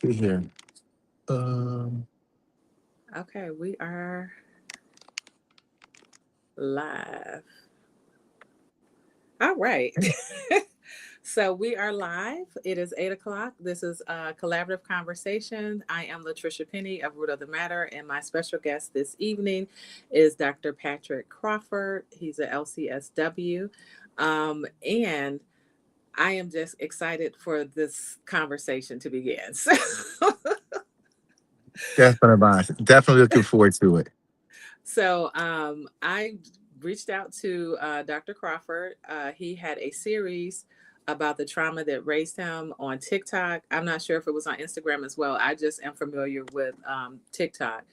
see here. Um, Okay, we are live. All right. So we are live. It is 8 o'clock. This is a collaborative conversation. I am Latricia Penny of Root of the Matter, and my special guest this evening is Dr. Patrick Crawford. He's a LCSW. And I am just excited for this conversation to begin. definitely looking forward to it. I reached out to Dr. Crawford. He had a series about the trauma that raised him on TikTok. I'm not sure if it was on Instagram as well. I just am familiar with TikTok.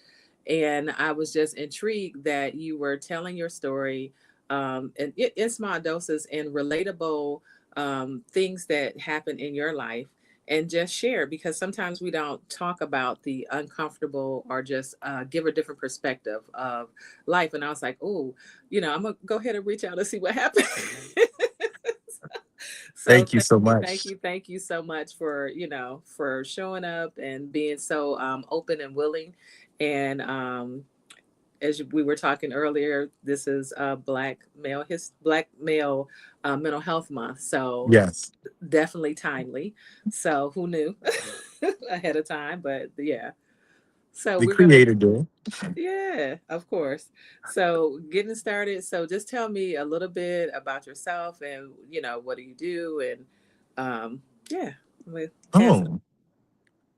And I was just intrigued that you were telling your story in small doses and relatable things that happen in your life, and just share, because sometimes we don't talk about the uncomfortable or just give a different perspective of life. And I was like, oh, I'm gonna go ahead and reach out and see what happens. So Thank you so much. thank you so much for for showing up and being so open and willing. And as we were talking earlier, this is Black Male Mental Health Month, so Yes, definitely timely. So who knew ahead of time? But yeah, so the we're gonna, creator did. yeah, of course. So getting started. So just tell me a little bit about yourself, and what do you do, and yeah, we pass it. Oh,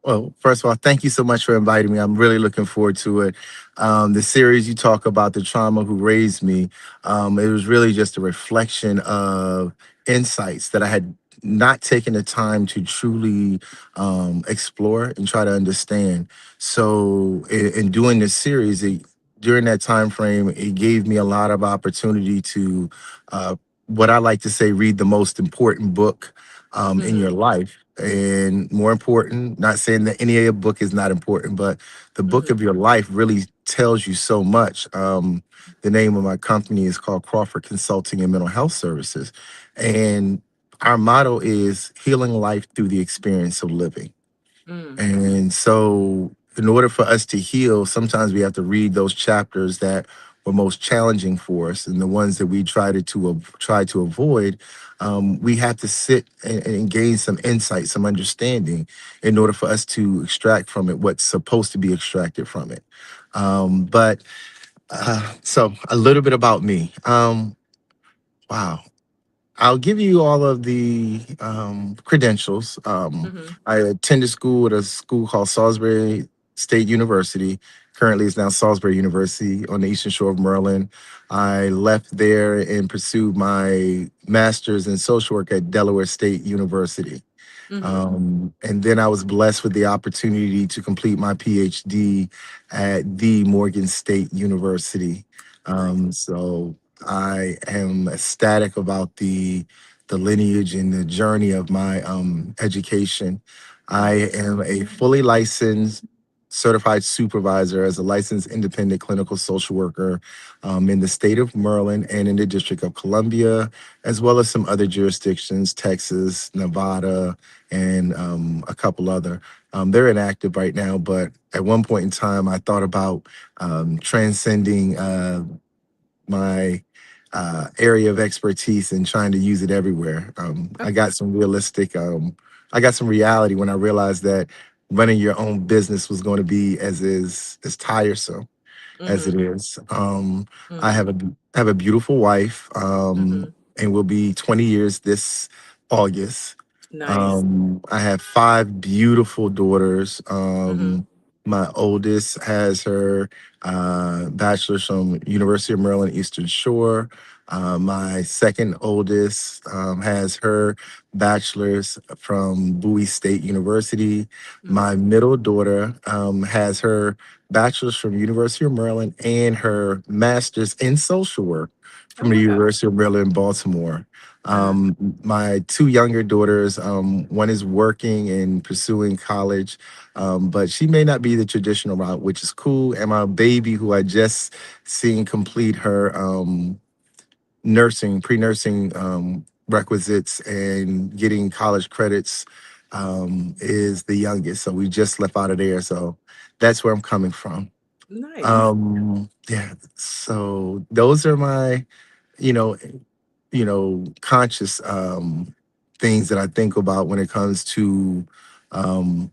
well, first of all, thank you so much for inviting me. I'm really looking forward to it. The series you talk about, the trauma who raised me, it was really just a reflection of insights that I had not taken the time to truly explore and try to understand. So, in doing this series, during that time frame, it gave me a lot of opportunity to, what I like to say, read the most important book in your Mm-hmm. life. And more important, not saying that any other book is not important, but the book Mm-hmm. of your life really tells you so much. The name of my company is called Crawford Consulting and Mental Health Services. And our motto is healing life through the experience of living. Mm. And so, in order for us to heal, sometimes we have to read those chapters that were most challenging for us, and the ones that we try to avoid. We have to sit and gain some insight, some understanding, in order for us to extract from it what's supposed to be extracted from it. But so, a little bit about me. Wow. I'll give you all of the credentials. Mm-hmm. I attended school at a school called Salisbury State University. Currently, it's now Salisbury University on the Eastern Shore of Maryland. I left there and pursued my master's in social work at Delaware State University. Mm-hmm. And then I was blessed with the opportunity to complete my PhD at the Morgan State University. Nice. So I am ecstatic about the lineage and the journey of my education. I Nice. am a fully licensed certified supervisor as a licensed independent clinical social worker in the state of Maryland and in the District of Columbia, as well as some other jurisdictions, Texas, Nevada, and a couple other. They're inactive right now, but at one point in time, I thought about transcending my area of expertise and trying to use it everywhere. Okay. I got some reality when I realized that running your own business was going to be as tiresome as it Mm-hmm. is. I Mm-hmm. have a beautiful wife, Mm-hmm. and will be 20 years this August. Nice. I have five beautiful daughters. Mm-hmm. My oldest has her bachelor's from University of Maryland Eastern Shore. My second oldest has her bachelor's from Bowie State University. My Mm-hmm. middle daughter has her bachelor's from University of Maryland and her master's in social work Oh from the wow. University of Maryland in Baltimore. Uh-huh. My two younger daughters, one is working and pursuing college, but she may not be the traditional route, which is cool. And my baby, who I just seen complete her pre-nursing requisites and getting college credits is the youngest. So we just left out of there. So that's where I'm coming from. Nice. Yeah. So those are my, you know, conscious things that I think about when it comes to, um,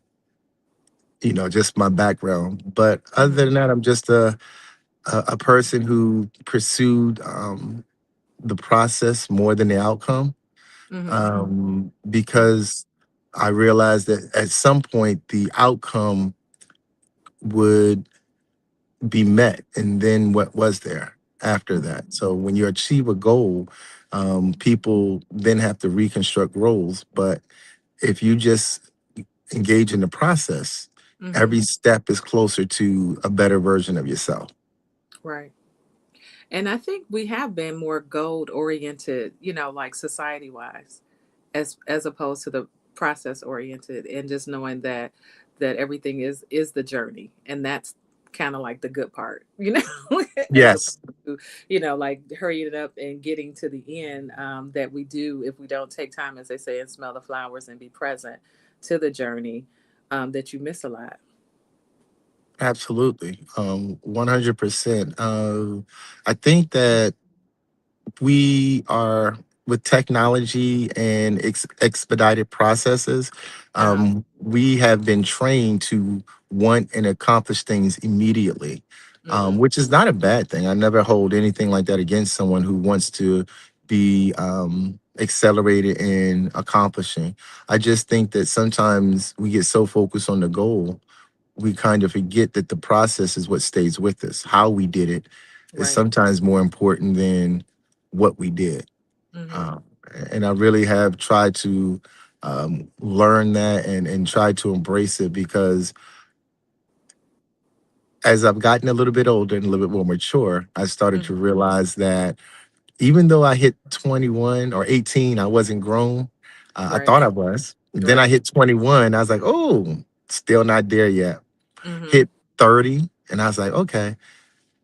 just my background. But other Mm-hmm. than that, I'm just a person who pursued the process more than the outcome, Mm-hmm. because I realized that at some point the outcome would be met, and then what was there after that? So when you achieve a goal, people then have to reconstruct roles. But if you just engage in the process, Mm-hmm. every step is closer to a better version of yourself. Right. And I think we have been more gold oriented, like society wise, as opposed to the process oriented, and just knowing that everything is the journey, and that's kind of like the good part, as opposed Yes, to like hurrying it up and getting to the end, that we do if we don't take time, as they say, and smell the flowers and be present to the journey, that you miss a lot. absolutely, 100%. I think that we are, with technology and expedited processes, Uh-huh. we have been trained to want and accomplish things immediately, Mm-hmm. which is not a bad thing. I never hold anything like that against someone who wants to be accelerated in accomplishing. I just think that sometimes we get so focused on the goal, we kind of forget that the process is what stays with us. How we did it is Right. sometimes more important than what we did. Mm-hmm. Um, and I really have tried to learn that and try to embrace it, because as I've gotten a little bit older and a little bit more mature, I started to Mm-hmm. realize that even though I hit 21 or 18, I wasn't grown. I Right. thought I was. Then I Right. hit 21. I was like, oh, still not there yet. Mm-hmm. Hit 30, and I was like, okay,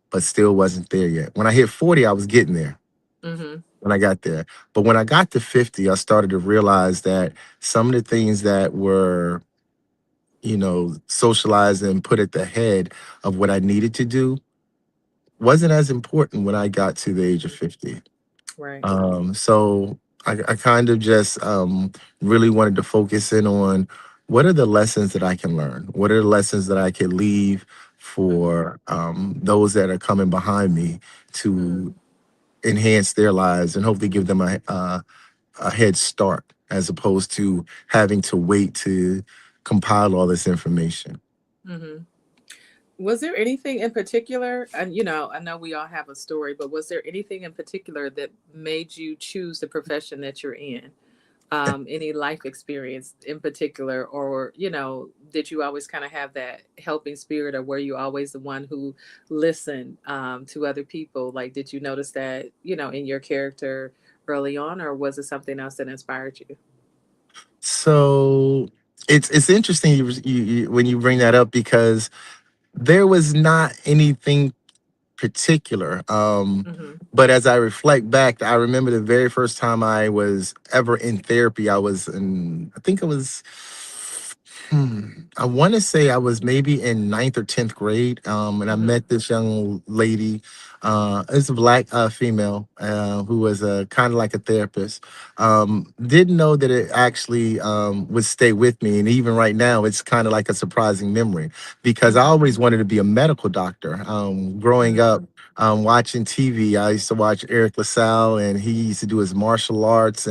but still wasn't there yet. When I hit 40, I was getting there Mm-hmm. when I got there. But when I got to 50, I started to realize that some of the things that were, socialized and put at the head of what I needed to do wasn't as important when I got to the age of 50. Right. So I kind of just really wanted to focus in on what are the lessons that I can learn? What are the lessons that I can leave Mm-hmm. for those that are coming behind me Mm-hmm. to enhance their lives and hopefully give them a head start, as opposed to having to wait to compile all this information. Mm-hmm. Was there anything in particular, and I know we all have a story, but was there anything in particular that made you choose the profession that you're in? Any life experience in particular, or did you always kind of have that helping spirit, or were you always the one who listened, to other people? Like, did you notice that in your character early on, or was it something else that inspired you? So it's interesting when you bring that up, because there was not anything particular. Mm-hmm. But as I reflect back, I remember the very first time I was ever in therapy. I was in, I think it was, I want to say I was maybe in ninth or 10th grade. And I Mm-hmm. met this young lady. It's a black female who was kind of like a therapist. Didn't know that it actually would stay with me. And even right now, it's kind of like a surprising memory, because I Mm-hmm. always wanted to be a medical doctor. Growing Mm-hmm. up, watching TV, I used to watch Eric LaSalle, and he used to do his martial arts,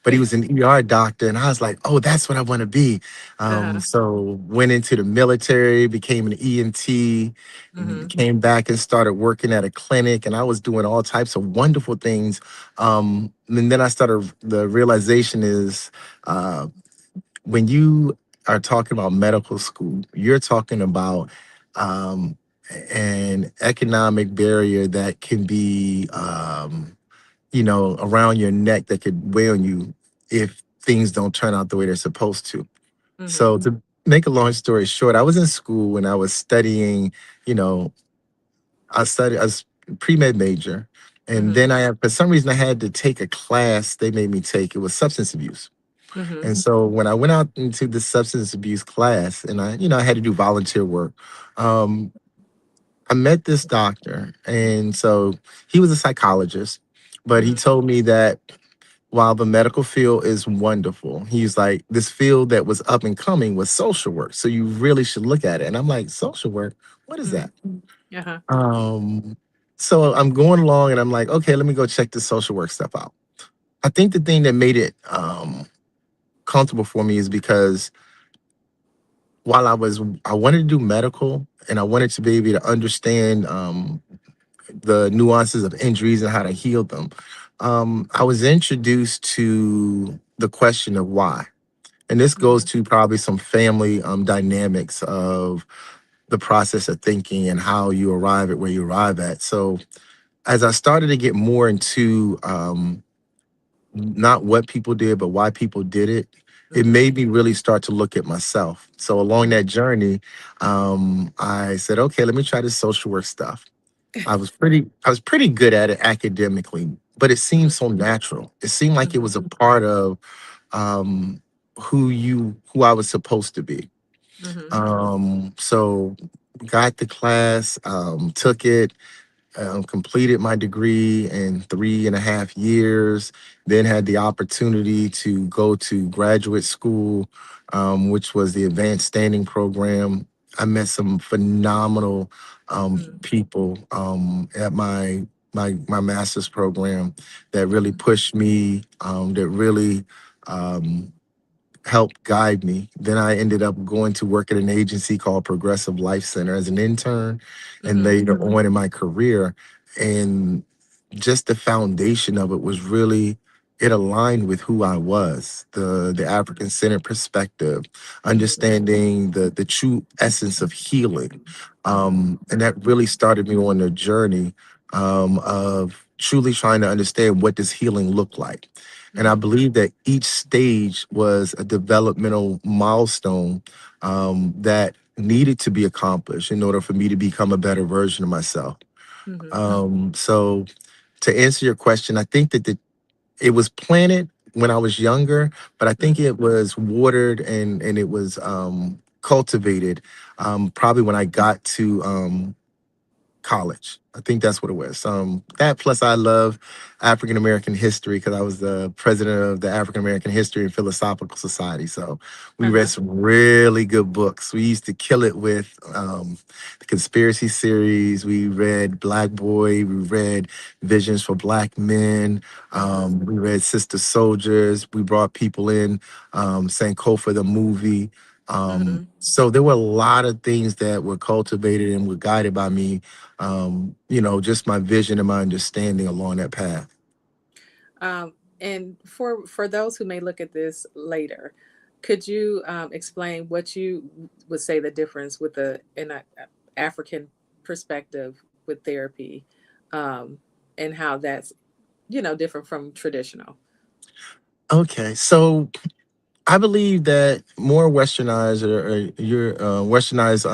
but he was an ER doctor, and I was like, oh, that's what I want to be. Uh-huh. So went into the military, became an EMT, Mm-hmm. came back and started working at a clinic, and I was doing all types of wonderful things. And then I started, the realization is, uh, when you are talking about medical school, you're talking about um, an economic barrier that can be, around your neck, that could weigh on you if things don't turn out the way they're supposed to. Mm-hmm. So to make a long story short, I was in school and I was studying, you know, I was pre-med major. And Mm-hmm. then for some reason, I had to take a class they made me take. It was substance abuse. Mhm. And so when I went out into the substance abuse class and I had to do volunteer work, um, I met this doctor. And so he was a psychologist, but he Mhm. told me that while the medical field is wonderful, he's like, this field that was up and coming was social work. So you really should look at it. And I'm like, social work? What is that? Mhm. Uh-huh. Um, so I'm going along and I'm like, okay, let me go check the social work stuff out. I think the thing that made it comfortable for me is because while I wanted to do medical and I wanted to be able to understand the nuances of injuries and how to heal them, I was introduced to the question of why. And this goes Mhm. to probably some family dynamics of the process of thinking and how you arrive at where you arrive at. So as I started to get more into not what people did, but why people did it, it Mhm. made me really start to look at myself. So along Mhm. that journey, I said, okay, let me try this social work stuff. I was pretty good at it academically, but it seemed so natural. It seemed like it Mhm. was a part of um, who I was supposed to be. Mhm. So got the class, took it, completed my degree in 3.5 years, then had the opportunity to go to graduate school, which was the advanced standing program. I met some phenomenal Mhm. people at my master's program that really Mhm. pushed me, that really um, helped guide me. Then I ended up going to work at an agency called Progressive Life Center as an intern and Mhm. later on in my career. And just the foundation of it was really it aligned with who I was, the African centered perspective, Mhm. understanding the true essence of healing. Mhm. And that really started me on a journey of truly trying to understand what does healing look like. And I Mhm. believe that each stage was a developmental milestone that needed to be accomplished in order for me to become a better version of myself. Mhm. So to answer your question, I think that it was planted when I was younger, but I think Mhm. it was watered and it was cultivated probably when I got to college. I think that's what it was. That plus I love African American history because I was the president of the African American History and Philosophical Society. So we read Uh-huh. some really good books. We used to kill it with the conspiracy series. We read Black Boy. We read Visions for Black Men. Mhm. We read Sister Soldiers. We brought people in, Sankofa the movie. Mhm. So there were a lot of things that were cultivated and were guided by me, just my vision and my understanding along that path. And for those who may look at this later, could you explain what you would say the difference with the in a African perspective with therapy, um, and how that's different from traditional? Okay, so I believe that more westernized or your westernized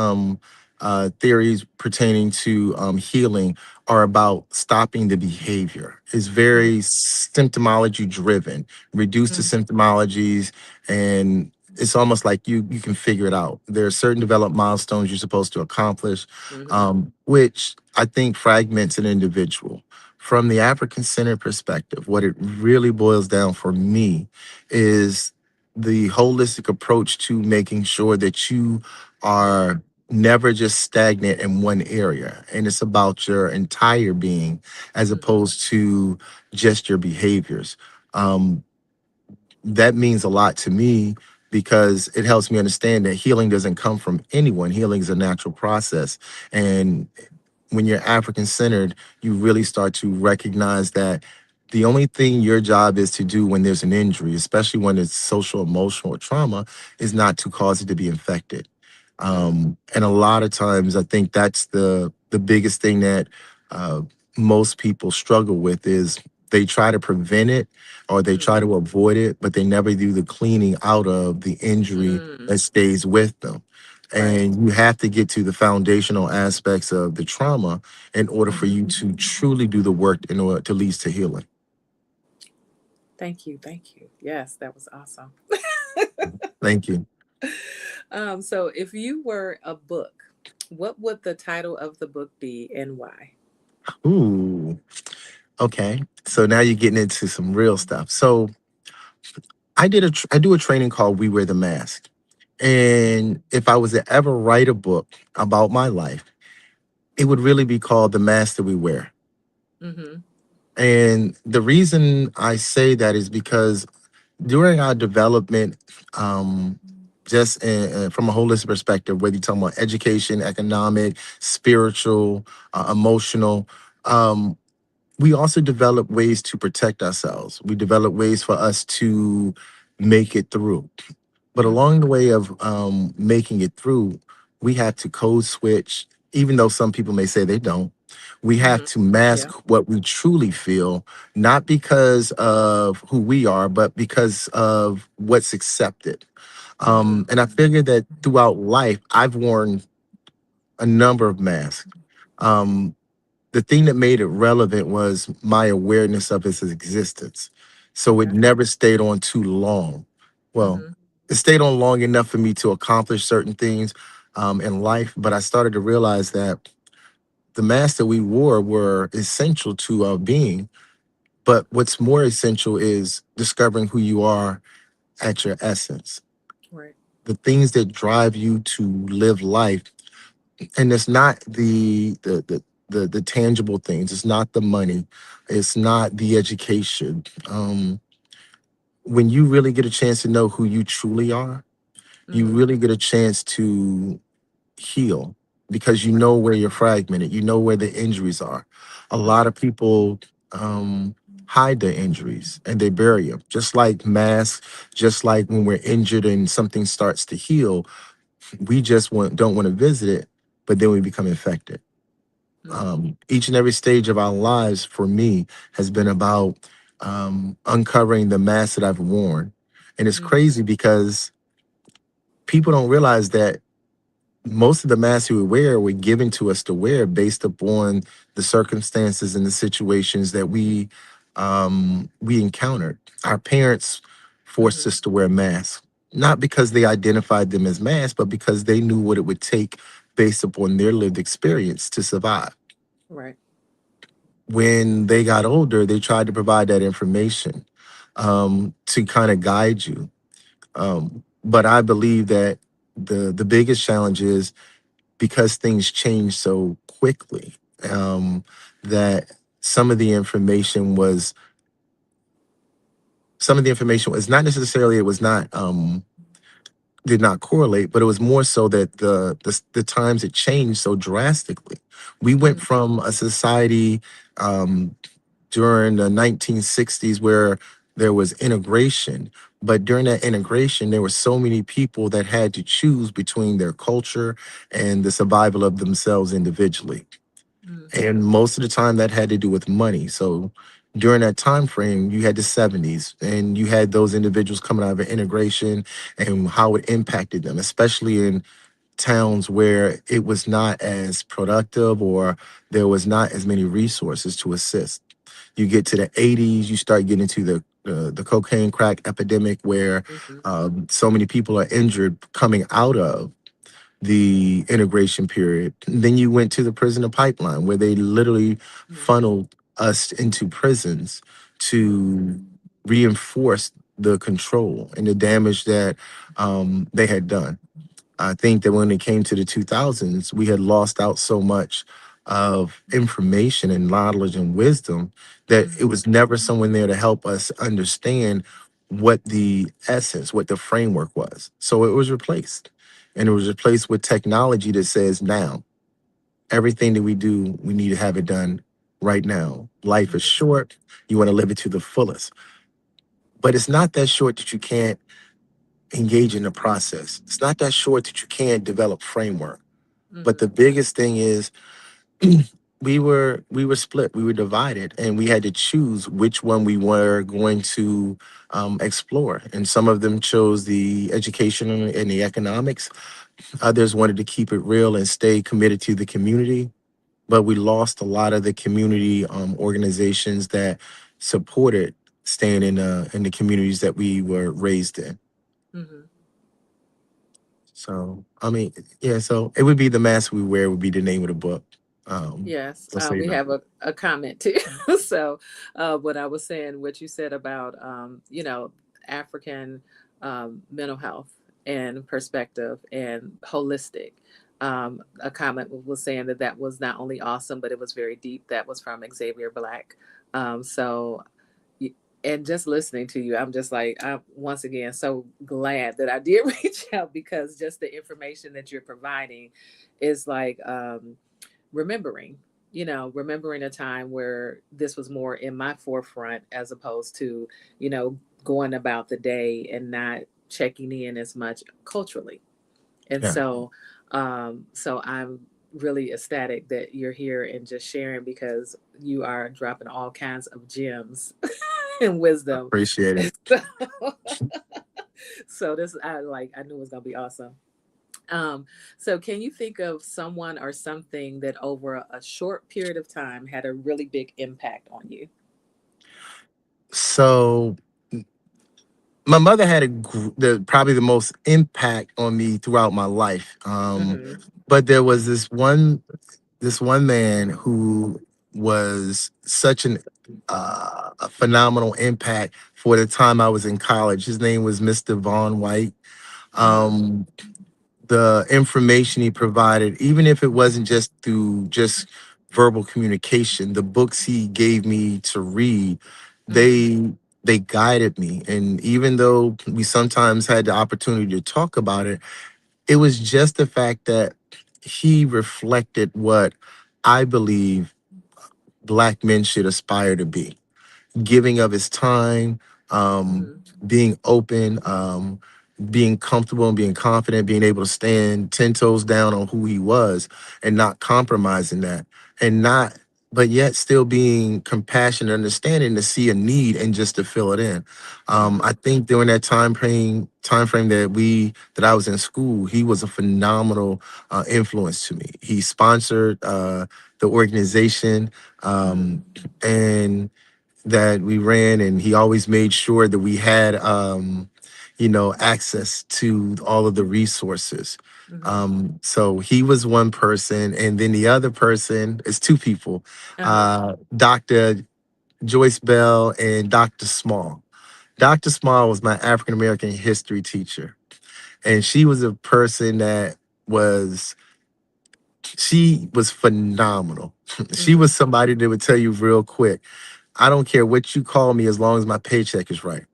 theories pertaining to healing are about stopping the behavior. It's Mhm. very symptomology driven, reduce the Mhm. symptomologies, and it's almost like you can figure it out. There are certain developed milestones you're supposed to accomplish, Mhm. which I think fragments an individual. From the African centered perspective, what it really boils down for me is the holistic approach to making sure that you are never just stagnant in one area. And it's about your entire being as Mhm. opposed to just your behaviors. Um, that means a lot to me because it helps me understand that healing doesn't come from anyone. Healing is a natural process. And when you're African centered, you really start to recognize that the only thing your job is to do when there's an injury, especially when it's social, emotional, or trauma, is not to cause it to be infected. Mhm. And a lot of times, I think that's the biggest thing that uh, most people struggle with is they try to prevent it or they try Mhm. to avoid it, but they never do the cleaning out of the injury Mm. that stays with them. Right. And you have to get to the foundational aspects of the trauma in order for Mhm. you to truly do the work in order to lead to healing. Thank you. Thank you. Yes, that was awesome. Thank you. So, if you were a book, what would the title of the book be and why? Ooh, okay. So now you're getting into some real stuff. So I do a training called We Wear the Mask. And if I was to ever write a book about my life, it would really be called The Mask That We Wear. Mm-hmm. And the reason I say that is because during our development, um, just from a holistic perspective, whether you're talking about education, economic, spiritual, emotional, um, we also develop ways to protect ourselves. We develop ways for us to make it through. But Mm-hmm. along the way of making it through, we have to code switch, even though some people may say they don't. We have Mm-hmm. to Yeah. mask what we truly feel, not because of who we are, but because of what's accepted. Mm-hmm. And I figured that throughout life, I've worn a number of masks. Um, the thing that made it relevant was my awareness of its existence. So it Okay. never stayed on too long. Well, Mm-hmm. it stayed on long enough for me to accomplish certain things in life, but I started to realize that the masks that we wore were essential to our being. But what's more essential is discovering who you are at your essence, Right. the things that drive you to live life. And it's not the tangible things. It's not the money. It's not the education. When you really get a chance to know who you truly are, you Mm-hmm. really get a chance to heal because you Right. know where you're fragmented. You know where the injuries are. A lot Mm-hmm. of people hide their injuries and they bury them. Just like masks, just like when we're injured and something starts to heal, we just don't want to visit it, but then we become infected. Mm-hmm. Each and every stage of our lives for me has been about uncovering the mask that I've worn. And it's Mm-hmm. crazy because people don't realize that most of the masks we wear were given to us to wear based upon the circumstances and the situations that we encountered. Our parents forced Mm-hmm. us to wear masks, not because they identified them as masks, but because they knew what it would take based upon their lived experience to survive. Right. When they got older, they tried to provide that information to kind of guide you. But I believe that the biggest challenge is because things change so quickly, um, that some of the information was some of the information was not necessarily, it was not did not correlate, but it was more so that the times had changed so drastically. We went Mm-hmm. from a society um, during the 1960s where there was integration. But during that integration, there were so many people that had to choose between their culture and the survival of themselves individually. Mm-hmm. And most of the time that had to do with money. So during that time frame, you had the 70s and you had those individuals coming out of integration and how it impacted them, especially in towns where it was not as productive or there was not as many resources to assist. You get to the 80s, you start getting to the cocaine crack epidemic where Mm-hmm. so many people are injured coming out of the integration period. Then you went to the prisoner pipeline where they literally funneled us into prisons to reinforce the control and the damage that they had done. I think that when it came to the 2000s, we had lost out so much of information and knowledge and wisdom that it Mm-hmm. was never someone there to help us understand what the essence, what the framework was. So it was replaced. And it was replaced with technology that says now, everything that we do, we need to have it done right now. Life is Mm-hmm. short. You want to live it to the fullest. But it's not that short that you can't engage in the process. It's not that short that you can't develop framework. But Mm-hmm. the biggest thing is we were split, we were divided, and we had to choose which one we were going to explore. And some of them chose the education and the economics. Others wanted to keep it real and stay committed to the community. But we lost a lot of the community organizations that supported staying in the communities that we were raised in. Hmm. So I mean, yeah. So it would be The Mask We Wear would be the name of the book. Yes, Just so you we know. have a comment too. So, what I was saying, what you said about, African mental health and perspective and holistic. A comment was saying that that was not only awesome, but it was very deep. That was from Xavier Black. So, y- and just listening to you, I'm just like, I'm once again so glad that I did reach out, because just the information that you're providing is like, remembering, remembering a time where this was more in my forefront, as opposed to, going about the day and not checking in as much culturally. And Yeah, so I'm really ecstatic that you're here and just sharing, because you are dropping all kinds of gems and wisdom. appreciate it. And so, so this, I knew it was gonna be awesome. Um, so can you think of someone or something that over a short period of time had a really big impact on you? So my mother had probably the most impact on me throughout my life. Mm-hmm. But there was this one man who was such a phenomenal impact for the time I was in college. His name was Mr. Vaughn White. Mm-hmm. Um, the information he provided, even if it wasn't just through just verbal communication, the books he gave me to read, Mm-hmm. they guided me. And even though we sometimes had the opportunity to talk about it, it was just the fact that he reflected what I believe Black men should aspire to be: giving of his time, um, Mm-hmm. being open, being comfortable and being confident, being able to stand 10 toes down on who he was and not compromising that, and not, but yet still being compassionate, understanding to see a need and just to fill it in. I Mm-hmm. think during that time frame that I was in school, he was a phenomenal influence to me. He sponsored the organization, Mm-hmm. um, and that we ran, and he always made sure that we had access to all of the resources. Mm-hmm. So he was one person, and then the other person is two people: Uh-huh. Dr. Joyce Bell and Dr. Small. Dr. Small was my African American history teacher, and she was a person that was she was phenomenal. She Mm-hmm. was somebody that would tell you real quick, I don't care what you call me as long as my paycheck is right.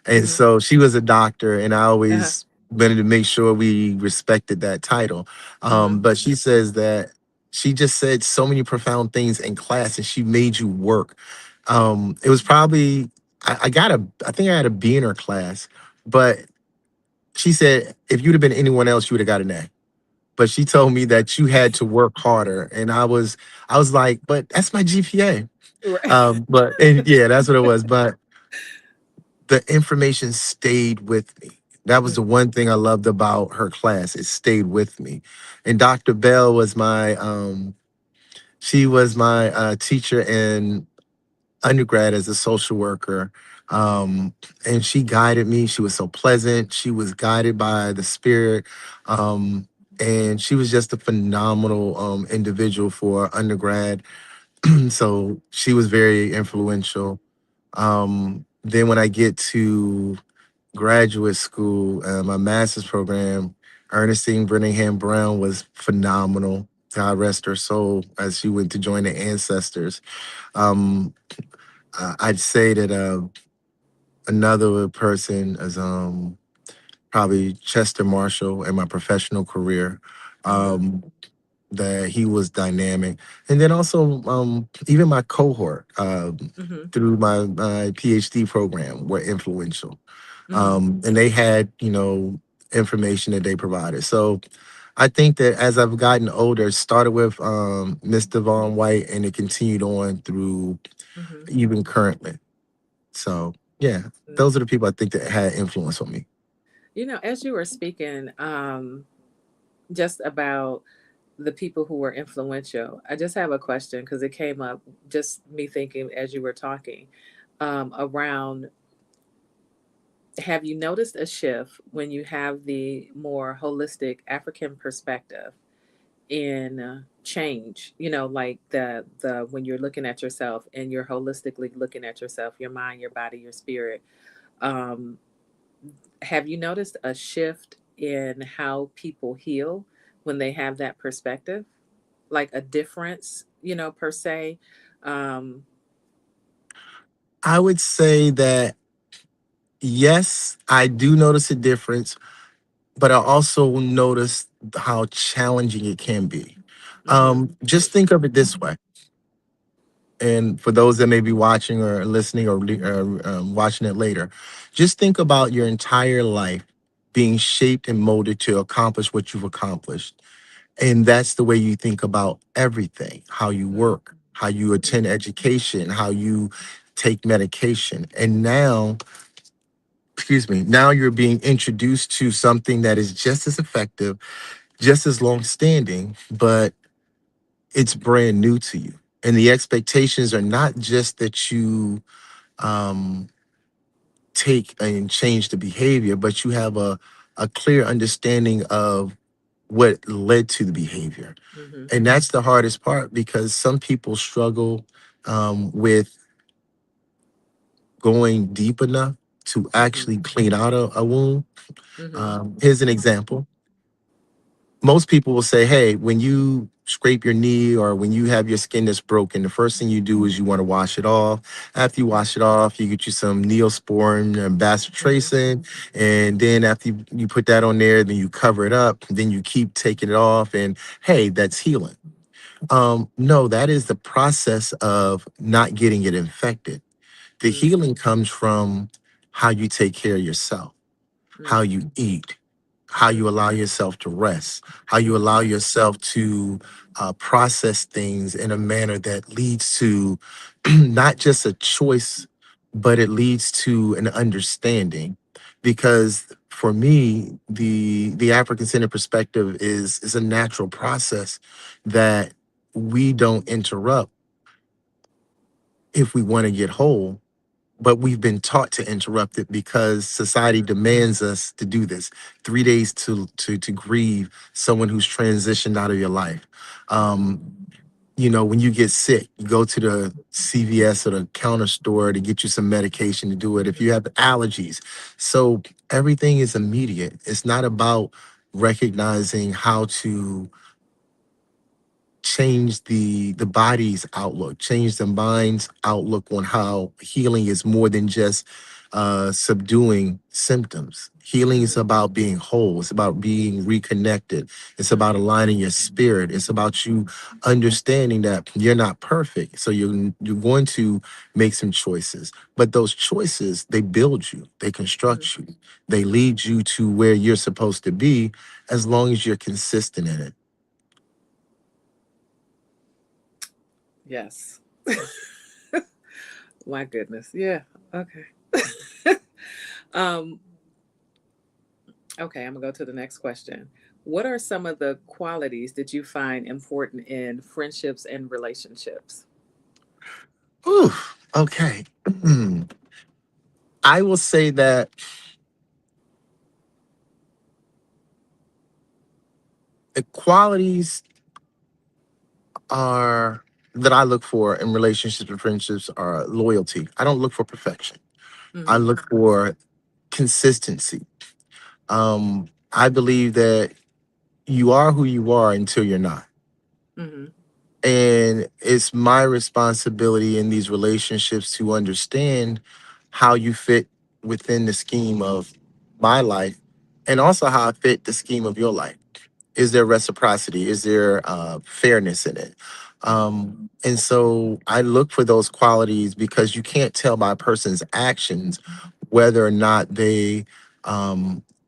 And Mm-hmm. so she was a doctor, and I Uh-huh. always wanted to make sure we respected that title. Mm-hmm. But she says that she just said so many profound things in class, and she made you work. It was probably I think I had a B in her class, but she said if you'd have been anyone else, you would have got an A. But she told me that you had to work harder, and I was like, but that's my GPA. Right. But and yeah, that's what it was. But the information stayed with me. That was the Mm-hmm. one thing I loved about her class. It stayed with me. And Dr. Bell was my teacher in undergrad as a social worker. Um, and she guided me. She was so pleasant. She was guided by the spirit. Um, and she was just a phenomenal individual for undergrad. So she was very influential. Then when I get to graduate school, my master's program, Ernestine Brenningham Brown was phenomenal. God rest her soul as she went to join the ancestors. Um, I'd say that another person is probably Chester Marshall in my professional career. Mm-hmm. Um, that he was dynamic, and then also even my cohort Mm-hmm. through my PhD program were influential. Mm-hmm. And they had information that they provided. So I think that as I've gotten older, it started with Mr. Vaughn White, and it continued on through Mm-hmm. even currently. So yeah, those are the people I think that had influence on me. As you were speaking, just about the people who were influential, I just have a question, because it came up just me thinking as you were talking. around, have you noticed a shift when you have the more holistic African perspective in change? You know, like the when you're looking at yourself and you're holistically looking at yourself, your mind, your body, your spirit. Um, have you noticed a shift in how people heal when they have that perspective? Like a difference, you know, per se? Um, I would say that yes, I do notice a difference, but I also notice how challenging it can be. mm-hmm, Just think of it this way. And for those that may be watching or listening or watching it later, just think about your entire life being shaped and molded to accomplish what you've accomplished. And that's the way you think about everything: how you work, how you attend education, how you take medication. And now, excuse me, now you're being introduced to something that is just as effective, just as long standing, but it's brand new to you. And the expectations are not just that you um, take and change the behavior, but you have a clear understanding of what led to the behavior. mm-hmm, And that's the hardest part because some people struggle with going deep enough to mm-hmm, actually clean out a wound. mm-hmm, Here's an example. Most people will say, hey, when you scrape your knee or when you have your skin that's broken, the first thing you do is you want to wash it off. After you wash it off, you get you some Neosporin and mm-hmm, bacitracin. And then after you put that on there, then you cover it up. Then you keep taking it off. And hey, that's healing. No, that is the process of not getting it infected. The healing comes from how you take care of yourself, how mm-hmm, you eat, how you allow yourself to rest, how you allow yourself to process things in a manner that leads to not just a choice, but it leads to an understanding. Because for me, the African centered perspective is a natural process that we don't interrupt if we want to get whole, but we've been taught to interrupt it because society mm-hmm, demands us to do this. 3 days to grieve someone who's transitioned out of your life. Um, when you get sick, you go to the CVS or the counter store to get you some medication to do it. If you have allergies, so everything is immediate. It's not about recognizing how to change the body's outlook, change the mind's outlook on how healing is more than just subduing symptoms. Healing is mm-hmm, about being whole. It's about being reconnected. It's about mm-hmm, aligning your spirit. It's about you understanding that you're not perfect. So you're going to make some choices, but those choices, they build you, they construct you, they mm-hmm. lead you to where you're supposed to be, as long as you're consistent in it. Yes. My goodness. Yeah. Okay. um, okay, I'm gonna go to the next question. What are some of the qualities that you find important in friendships and relationships? Ooh, okay. I will say that the qualities are that I look for in relationships and friendships are loyalty. I don't look for perfection. I Mm-hmm. look for consistency. I believe that you are who you are until you're not. Mm-hmm. And it's my responsibility in these relationships to understand how you fit within the scheme of my life and also how I fit the scheme of your life. Is there reciprocity? Is there fairness in it? And so I look for those qualities because you can't tell by a person's actions whether or not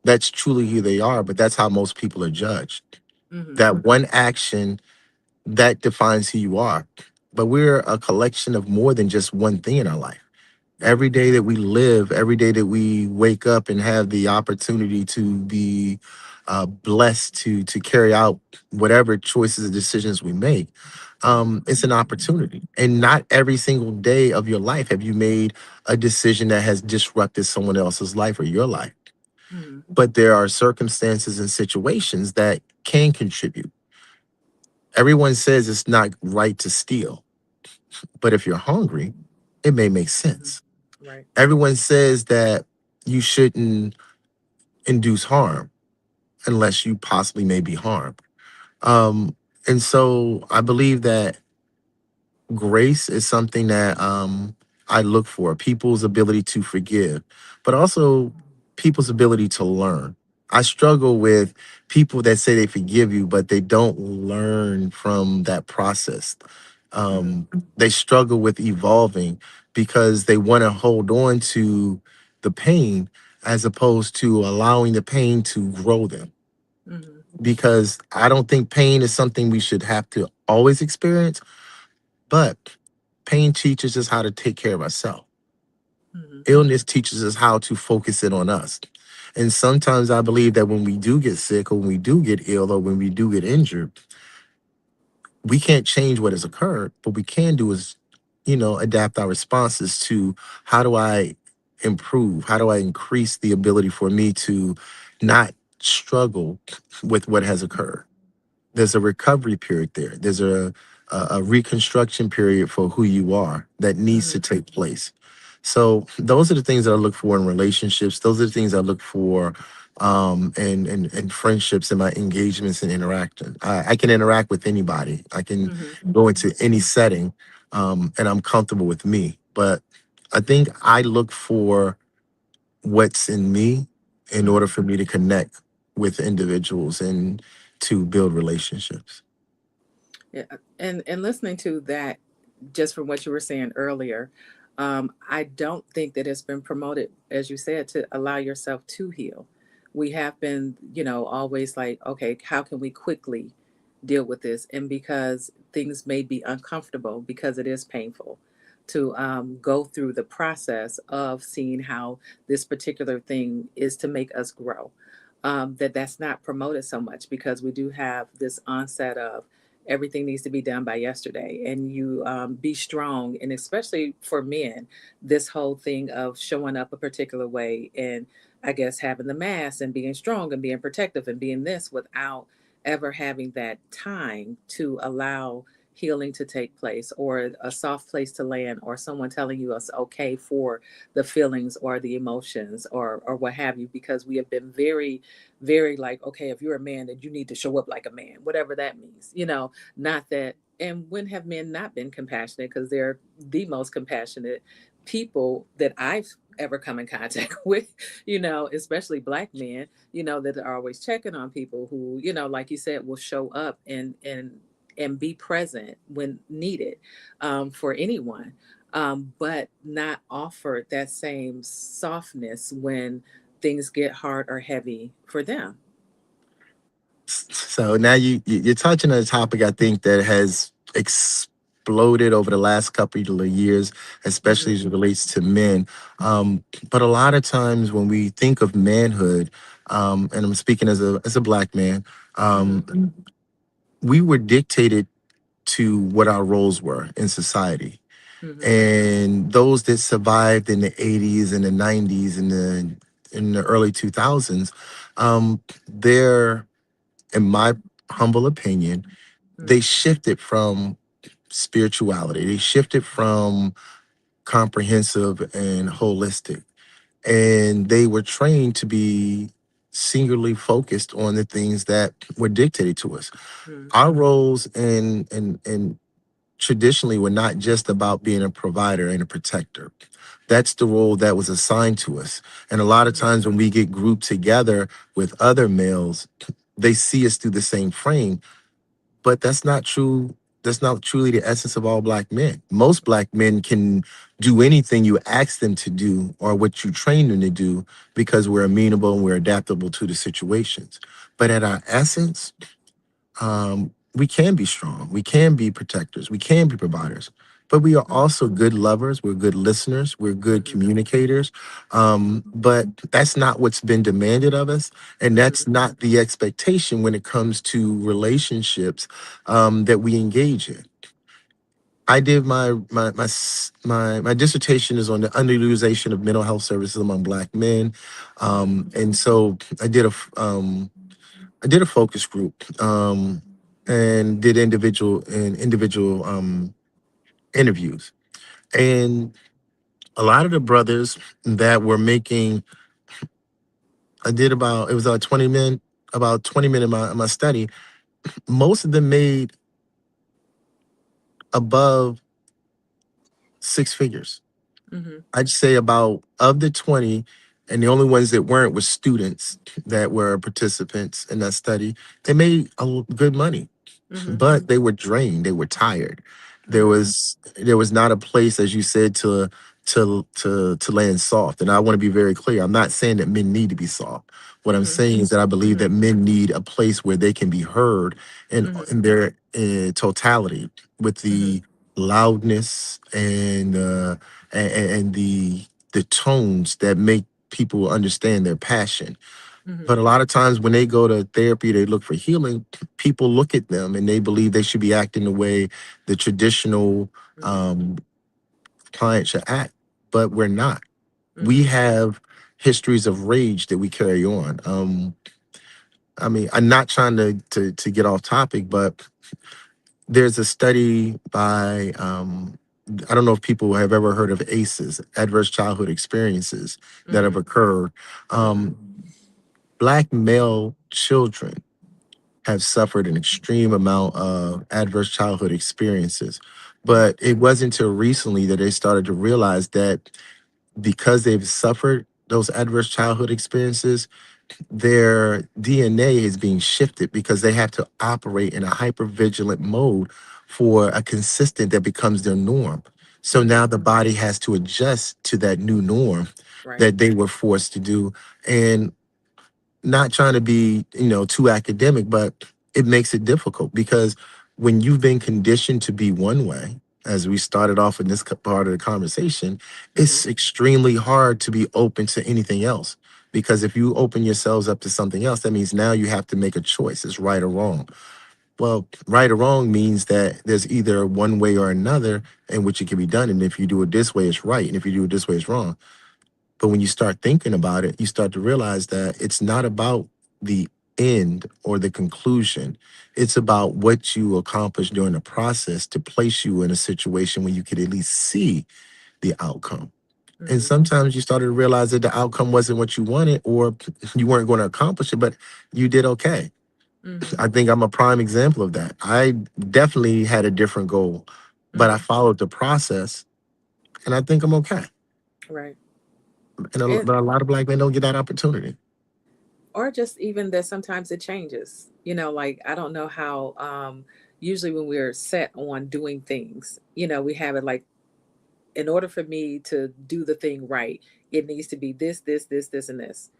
that's truly who they are, but that's how most people are judged. Mm-hmm. That one action that defines who you are. But we're a collection of more than just one thing in our life. Every day that we live, every day that we wake up and have the opportunity to be blessed to carry out whatever choices and decisions we make, it's an opportunity. And not every single day of your life have you made a decision that has disrupted someone else's life or your life. Mm-hmm. But there are circumstances and situations that can contribute. Everyone says it's not right to steal, but if you're hungry, it may make Mm-hmm. sense. Right. Everyone says that you shouldn't induce harm unless you possibly may be harmed. Um, and so I believe that grace is something that I look for, people's ability to forgive, but also people's ability to learn. I struggle with people that say they forgive you, but they don't learn from that process. Mm-hmm. They struggle with evolving because they want to hold on to the pain as opposed to allowing the pain to grow them. Mm-hmm. Because I don't think pain is something we should have to always experience, but pain teaches us how to take care of ourselves. Mm-hmm. Illness teaches us how to focus in on us. And sometimes I believe that when we do get sick or when we do get ill or when we do get injured, we can't change what has occurred. What we can do is, adapt our responses to how do I improve? How do I increase the ability for me to not struggle with what has occurred? There's a recovery period there. There's a reconstruction period for who you are that needs to Mm-hmm. take place. So those are the things that I look for in relationships. Those are the things I look for in friendships and my engagements and interaction. I can interact with anybody. I can Mm-hmm. go into any setting, and I'm comfortable with me. But I think I look for what's in me in order Mm-hmm. for me to connect with individuals and to build relationships. Yeah, and listening to that, just from what you were saying earlier, I don't think that it's been promoted, as you said, to allow yourself to heal. We have been, always like, okay, how can we quickly deal with this? And because things may be uncomfortable, because it is painful to go through the process of seeing how this particular thing is to make us grow. That's not promoted so much because we do have this onset of everything needs to be done by yesterday, and you be strong. And especially for men, this whole thing of showing up a particular way, and I guess having the mask and being strong and being protective and being this without ever having that time to allow healing to take place, or a soft place to land, or someone telling you it's okay for the feelings or the emotions, or what have you, because we have been very, very like, okay, if you're a man, then you need to show up like a man, whatever that means, not that. And when have men not been compassionate? Because they're the most compassionate people that I've ever come in contact with, especially black men, that are always checking on people who, like you said, will show up and be present when needed, for anyone, but not offer that same softness when things get hard or heavy for them. So now you're touching on a topic I think that has exploded over the last couple of years, especially Mm-hmm. as it relates to men. But a lot of times when we think of manhood, and I'm speaking as a black man, Mm-hmm. we were dictated to what our roles were in society. Mm-hmm. And those that survived in the 80s and the 90s and in the early 2000s, they're, in my humble opinion, they Mm-hmm. shifted from spirituality. They shifted from comprehensive and holistic. And they were trained to be singularly focused on the things that were dictated to us. Mm-hmm. Our roles in traditionally were not just about being a provider and a protector. That's the role that was assigned to us. And a lot of Mm-hmm. times when we get grouped together with other males, they see us through the same frame, but that's not true. That's not truly the essence of all black men. Most black men can do anything you ask them to do or what you train them to do because we're amenable and we're adaptable to the situations. But at our essence, we can be strong. We can be protectors. We can be providers. but we are Mhm. also good lovers. We're good listeners. We're good Mhm. communicators. But that's not what's been demanded of us. And that's Mhm. not the expectation when it comes to relationships that we engage in. I did my dissertation is on the underutilization of mental health services among Black men, Mhm. and so I did a focus group and did individual interviews, and a lot of the brothers that were making I did about it was 20 men, about 20 men in my study. Most of them made above six figures. Mhm. I'd say about of the 20, and the only ones that weren't were students that were participants in that study. They made good money, Mhm. but they were drained. They were tired. Mhm. There was not a place, as you said, to land soft. And I want to be very clear. I'm not saying that men need to be soft. What I'm Mhm. saying is that I believe that Mhm. men need a place where they can be heard Mhm. in their totality with Mhm. the loudness and the tones that make people understand their passion. But Mhm. a lot of times when they go to therapy, they look for healing. People look at them and they believe they should be acting the way the traditional Mhm. um, client should act, but we're not. We Mhm. have histories of rage that we carry on. I mean, I'm not trying to get off topic, but there's a study by I don't know if people have ever heard of ACEs, adverse childhood experiences that have Mhm. occurred. Mhm. Um, Black male children have suffered an extreme amount of adverse childhood experiences. Mhm. But it wasn't until recently that they started to realize that because they've suffered those adverse childhood experiences, their DNA is being shifted because they have to operate in a hypervigilant mode for a consistent that becomes their norm. So now Mhm. the body has to adjust to that new norm Right. that they were forced to do. And not trying to be, too academic, but it makes it difficult because when you've been conditioned to be one way, as we started off in this part of the conversation, Mhm. it's extremely hard to be open to anything else. Because if you open yourselves up to something else, that means now you have to make a choice. It's right or wrong. Well, right or wrong means that there's either one way or another in which it can be done. And if you do it this way, it's right. And if you do it this way, it's wrong. But when you start thinking about it, you start to realize that it's not about the end or the conclusion. It's about what you accomplish during the process to place you in a situation where you could at least see the outcome. And Mhm. sometimes you started to realize that the outcome wasn't what you wanted or you weren't going to accomplish it, but you did okay. Mhm. I think I'm a prime example of that. I definitely had a different goal, but I Mhm. followed the process and I think I'm okay. Right. And But a lot of Black men don't get that opportunity. or just even that sometimes it changes. Like I don't know how usually when we're set on doing things, we have it like in order for me to do the thing right, it needs to be this, this, this, this, and this.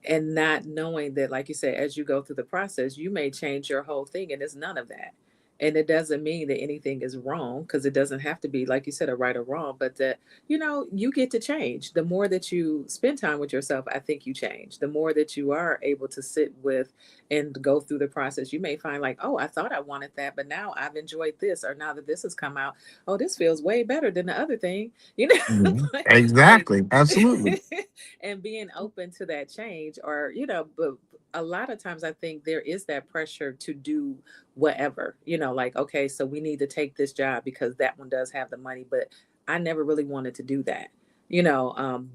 And not knowing that, like you said, as you go through the process, you may change your whole thing, and it's none of that. And it doesn't mean that anything is wrong because it doesn't have to be, like you said, a right or wrong, but that, you get to change. The more that you spend time with yourself, I think you change. The more that you are able to sit with and go through the process, you may find, like, oh, I thought I wanted that, but now I've enjoyed this, or now that this has come out, oh, this feels way better than the other thing, Mhm. like, Exactly. Absolutely. and being open to that change, or but a lot of times I think there is that pressure to do whatever, like, okay, so we need to take this job because that one does have the money, but I never really wanted to do that,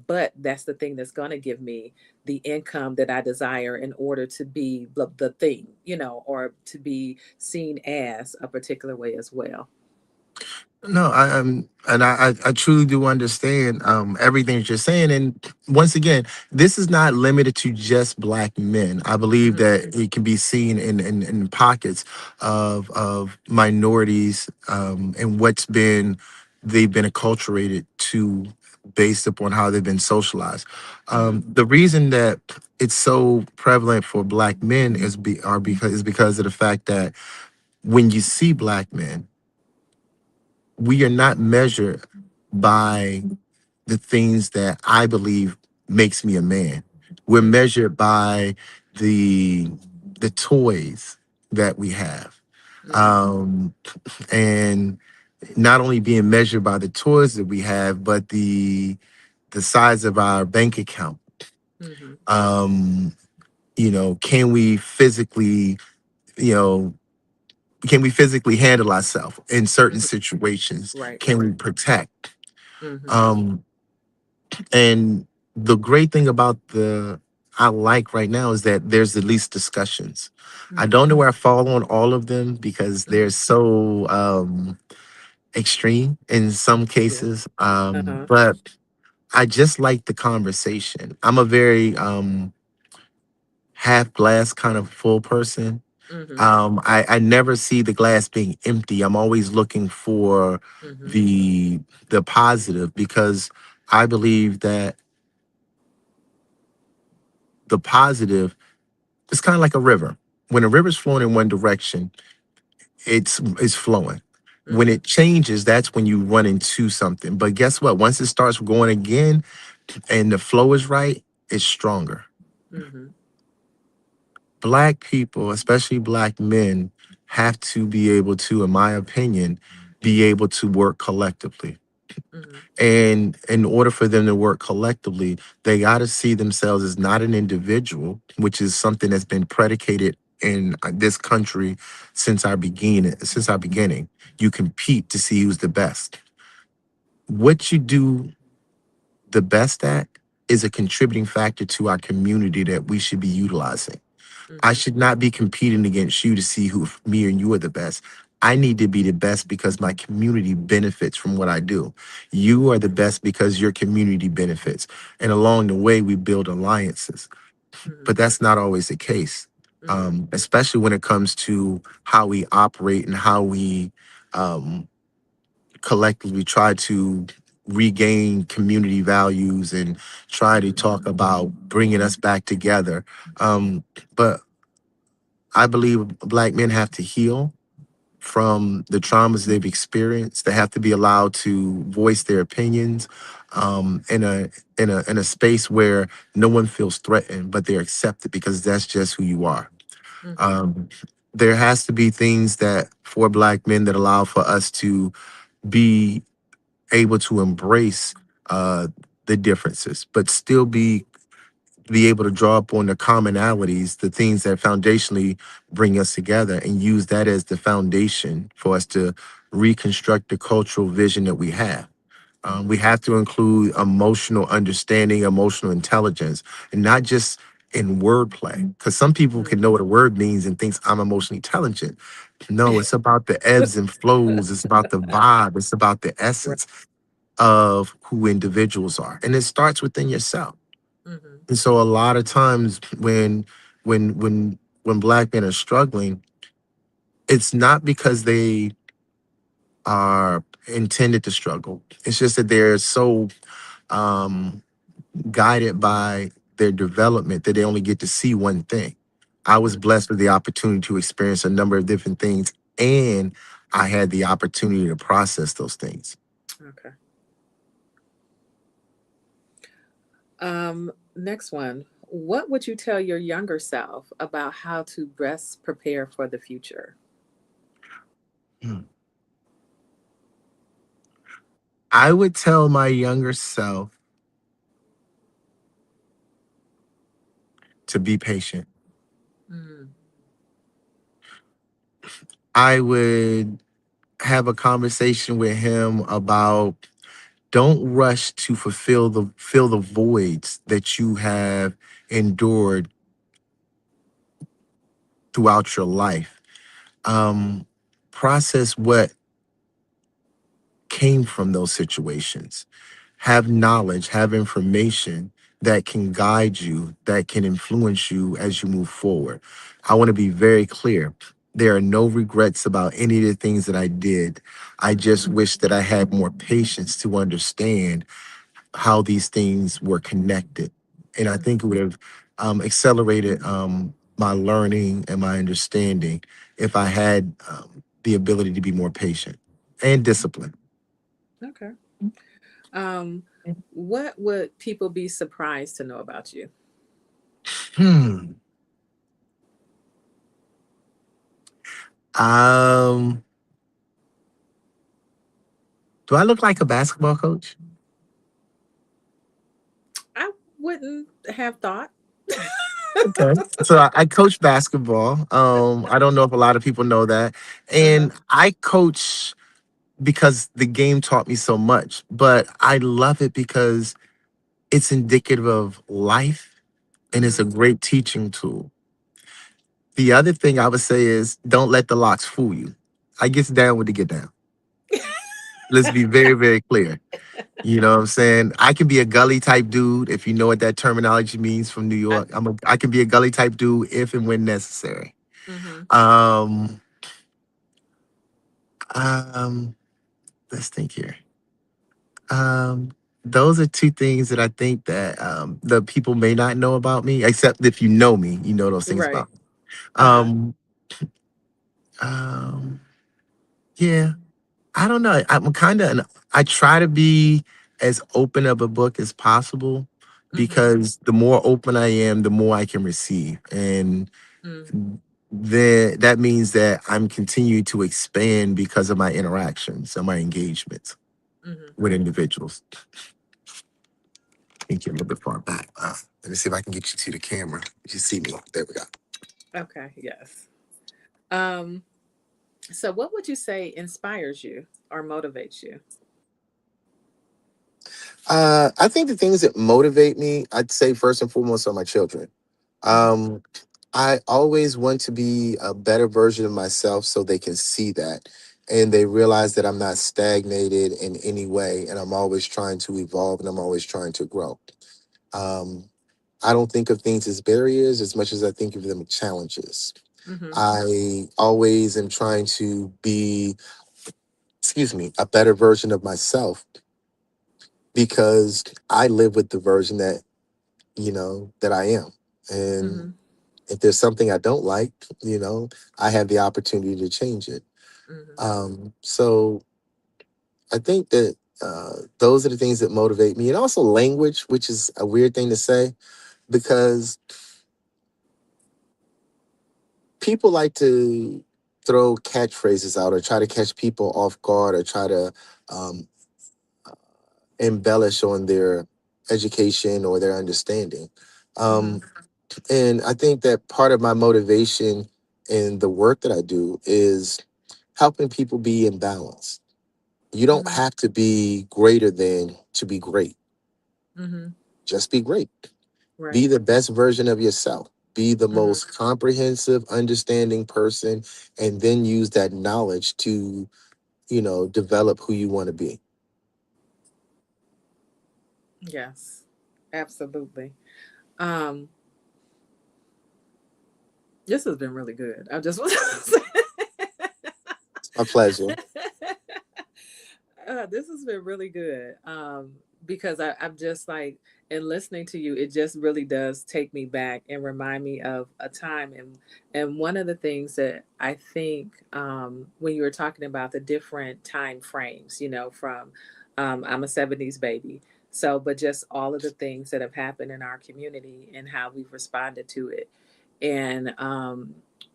but that's the thing that's going to give me the income that I desire in order to be the thing, or to be seen as a particular way as well. No, and I truly do understand everything that you're saying. And once again, this is not limited to just Black men. I believe Hmm. that it can be seen in pockets of minorities and what's been they've been acculturated to based upon how they've been socialized. Hmm. The reason that it's so prevalent for Black men is because of the fact that when you see Black men, we are not measured by the things that I believe makes me a man. We're Mm-hmm. measured by the the toys that we have. Mm-hmm. Um, and not only being measured by the toys that we have, but the size of our bank account. Mm-hmm. Um, can we physically, you know, can we physically handle ourselves in certain Mm-hmm. situations? Right. Can we Right. protect? Mm-hmm. Um, and the great thing about the I like right now is that there's at least discussions. I Mm-hmm. don't know where I fall on all of them because they're Mm-hmm. so extreme in some Yeah. cases. Uh-huh. But I just like the conversation. I'm a very half glass kind of full person. Mm-hmm. I never see the glass being empty. I'm always looking for Mm-hmm. the the positive because I believe that the positive is kind of like a river. When a river's flowing in one direction, it's flowing. When Mm-hmm. it changes, that's when you run into something. But guess what? Once it starts going again and the flow is right, it's stronger. Mm-hmm. Black people, especially black men, have to be able to, in my opinion, be able to work collectively. Mm-hmm. And in order for them to work collectively, they got to see themselves as not an individual, which is something that's been predicated in this country since our beginning. Since our beginning, you compete to see who's the best. What you do the best at is a contributing factor to our community that we should be utilizing. I Mm-hmm. should not be competing against you to see who if me and you are the best. I need to be the best because my community benefits from what I do. You are the best because your community benefits. And along the way, we build alliances. Mm-hmm. But that's not always the case, Mm-hmm. especially when it comes to how we operate and how we um, collectively try to regain community values and try to Mm-hmm. talk about bringing us back together. But I believe black men have to heal from the traumas they've experienced. They have to be allowed to voice their opinions in a space where no one feels threatened, but they're accepted because that's just who you are. Mm-hmm. Um, there has to be things that for black men that allow for us to be able to embrace uh, the differences, but still be able to draw up on the commonalities, the things that foundationally bring us together, and use that as the foundation for us to reconstruct the cultural vision that we have. Mm-hmm. We have to include emotional understanding, emotional intelligence, and not just in wordplay. Because some people Mm-hmm. can know what a word means and thinks I'm emotionally intelligent. No, it's about the ebbs and flows. It's about the vibe. It's about the Right. essence of who individuals are, and it starts within yourself. Mm-hmm. And so a lot of times when black men are struggling, it's not because they are intended to struggle. It's just that they're so um, guided by their development that they only get to see one thing. I was blessed with the opportunity to experience a number of different things, and I had the opportunity to process those things. Okay. Next one. What would you tell your younger self about how to best prepare for the future? Hmm. I would tell my younger self to be patient. Mm, I would have a conversation with him about don't rush to fulfill the fill the voids that you have endured throughout your life. Um, process what came from those situations. Have knowledge, have information that can guide you, that can influence you as you move forward. I want to be very clear. There are no regrets about any of the things that I did. I mm-hmm. just wish that I had more patience to understand how these things were connected. And I think it would have accelerated my learning and my understanding if I had the ability to be more patient and disciplined. Okay. Um, what would people be surprised to know about you? Hmm. Um, do I look like a basketball coach? I wouldn't have thought. Okay. So I coach basketball. I don't know if a lot of people know that. Uh-huh. And I coach because the game taught me so much, but I love it because it's indicative of life and it's Mm-hmm. a great teaching tool. The other thing I would say is don't let the locks fool you. I gets down with the get down. Let's be very, very clear. You know what I'm saying? I can be a gully type dude if you know what that terminology means from New I, York. I can be a gully type dude if and when necessary. mm-hmm. Um, um, let's think here. Um, those are two things that I think that the people may not know about me, except if you know me, you know those things Right. about me. Uh-huh. Um, um, yeah, I don't know. I'm kind of, I try to be as open of a book as possible Mm-hmm. because the more open I am, the more I can receive. And Mm-hmm. then that means that I'm continuing to expand because of my interactions and my engagements Mm-hmm. with individuals. I think you're a little bit far back. Let me see if I can get you to the camera. You see me. There we go. Okay. Yes. Um, so what would you say inspires you or motivates you? I think the things that motivate me, I'd say first and foremost, are my children. Mm-hmm. Um, I always want to be a better version of myself so they can see that and they realize that I'm not stagnated in any way and I'm always trying to evolve and I'm always trying to grow. Um, I don't think of things as barriers as much as I think of them as challenges. Mm-hmm. I always am trying to be, excuse me, a better version of myself because I live with the version that, that I am. And Mm-hmm. if there's something I don't like, I have the opportunity to change it. Mm-hmm. So I think that those are the things that motivate me. And also language, which is a weird thing to say because people like to throw catchphrases out or try to catch people off guard or try to um, embellish on their education or their understanding. Mm-hmm. Um, and I think that part of my motivation in the work that I do is helping people be in balance. You don't Mm-hmm. have to be greater than to be great. Mm-hmm. Just be great. Be Right. the best version of yourself. Be the Mm-hmm. most comprehensive, understanding person, and then use that knowledge to, develop who you want to be. Yes. Absolutely. Um, this has been really good. I just want to My pleasure. say. This has been really good. Because I'm just like, in listening to you, it just really does take me back and remind me of a time. And one of the things that I think, when you were talking about the different time frames, from, I'm a 70s baby. So, but just all of the things that have happened in our community and how we've responded to it. And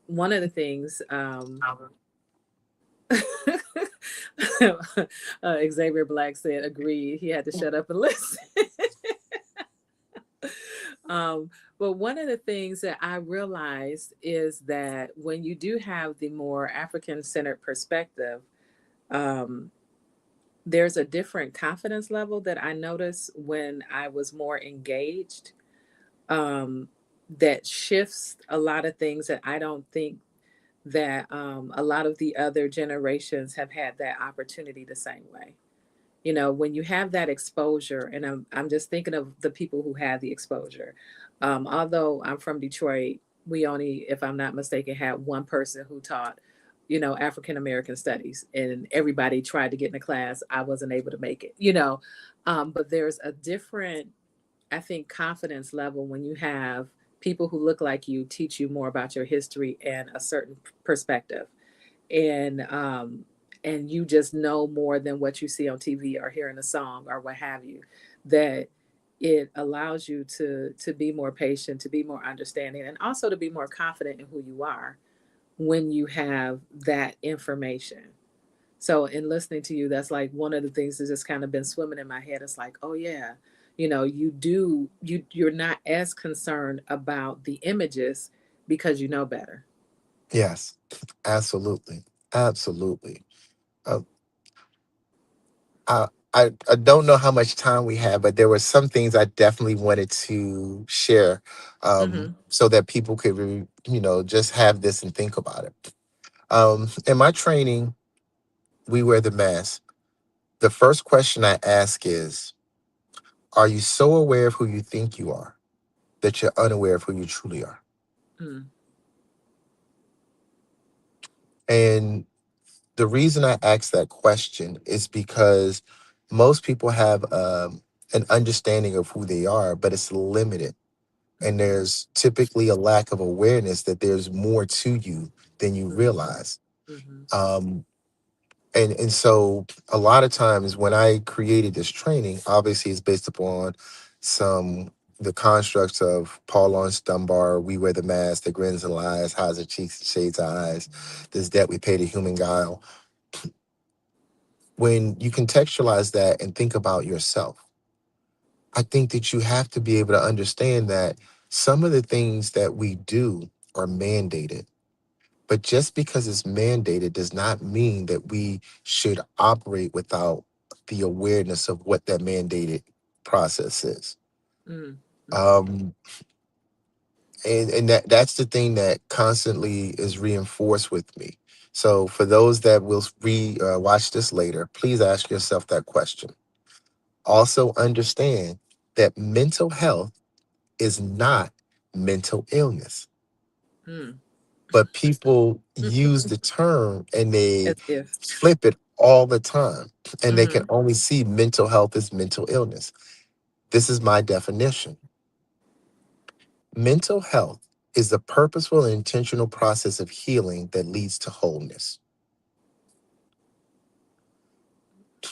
one of the things, Xavier Black said, agreed. He had to shut up and listen. um, but one of the things that I realized is that when you do have the more African centered perspective, um, there's a different confidence level that I noticed when I was more engaged, um, that shifts a lot of things that I don't think that a lot of the other generations have had that opportunity the same way. When you have that exposure, and I'm just thinking of the people who had the exposure. Although I'm from Detroit, we only, if I'm not mistaken, had one person who taught, African American studies, and everybody tried to get in the class. I wasn't able to make it, but there's a different, I think, confidence level when you have people who look like you teach you more about your history and a certain perspective. And and you just know more than what you see on TV or hearing a song or what have you, that it allows you to be more patient, to be more understanding, and also to be more confident in who you are when you have that information. So in listening to you, that's like one of the things that's just kind of been swimming in my head. It's like, oh yeah, you're not as concerned about the images because you know better. Yes, absolutely. Absolutely. Uh, I don't know how much time we have, but there were some things I definitely wanted to share, Mm-hmm. so that people could, just have this and think about it. In my training, we wear the mask. The first question I ask is, are you so aware of who you think you are that you're unaware of who you truly are? Mm, And the reason I ask that question is because most people have an understanding of who they are, but it's limited. And mm-hmm. there's typically a lack of awareness that there's more to you than you realize. Mm-hmm. Um, and so a lot of times when I created this training, obviously it's based upon some the constructs of Paul Laurence Dunbar, we wear the mask, the grins and lies, hides the cheeks, shades eyes, this debt we pay to human guile. When you contextualize that and think about yourself, I think that you have to be able to understand that some of the things that we do are mandated. But just because it's mandated does not mean that we should operate without the awareness of what that mandated process is. Mm, mm-hmm. Um, and that's the thing that constantly is reinforced with me. So for those that will watch this later, please ask yourself that question. Also understand that mental health is not mental illness, Mm. but people use the term and they As if. flip it all the time, and they can Mm-hmm. only see mental health as mental illness. This is my definition. Mental health is the purposeful and intentional process of healing that leads to wholeness.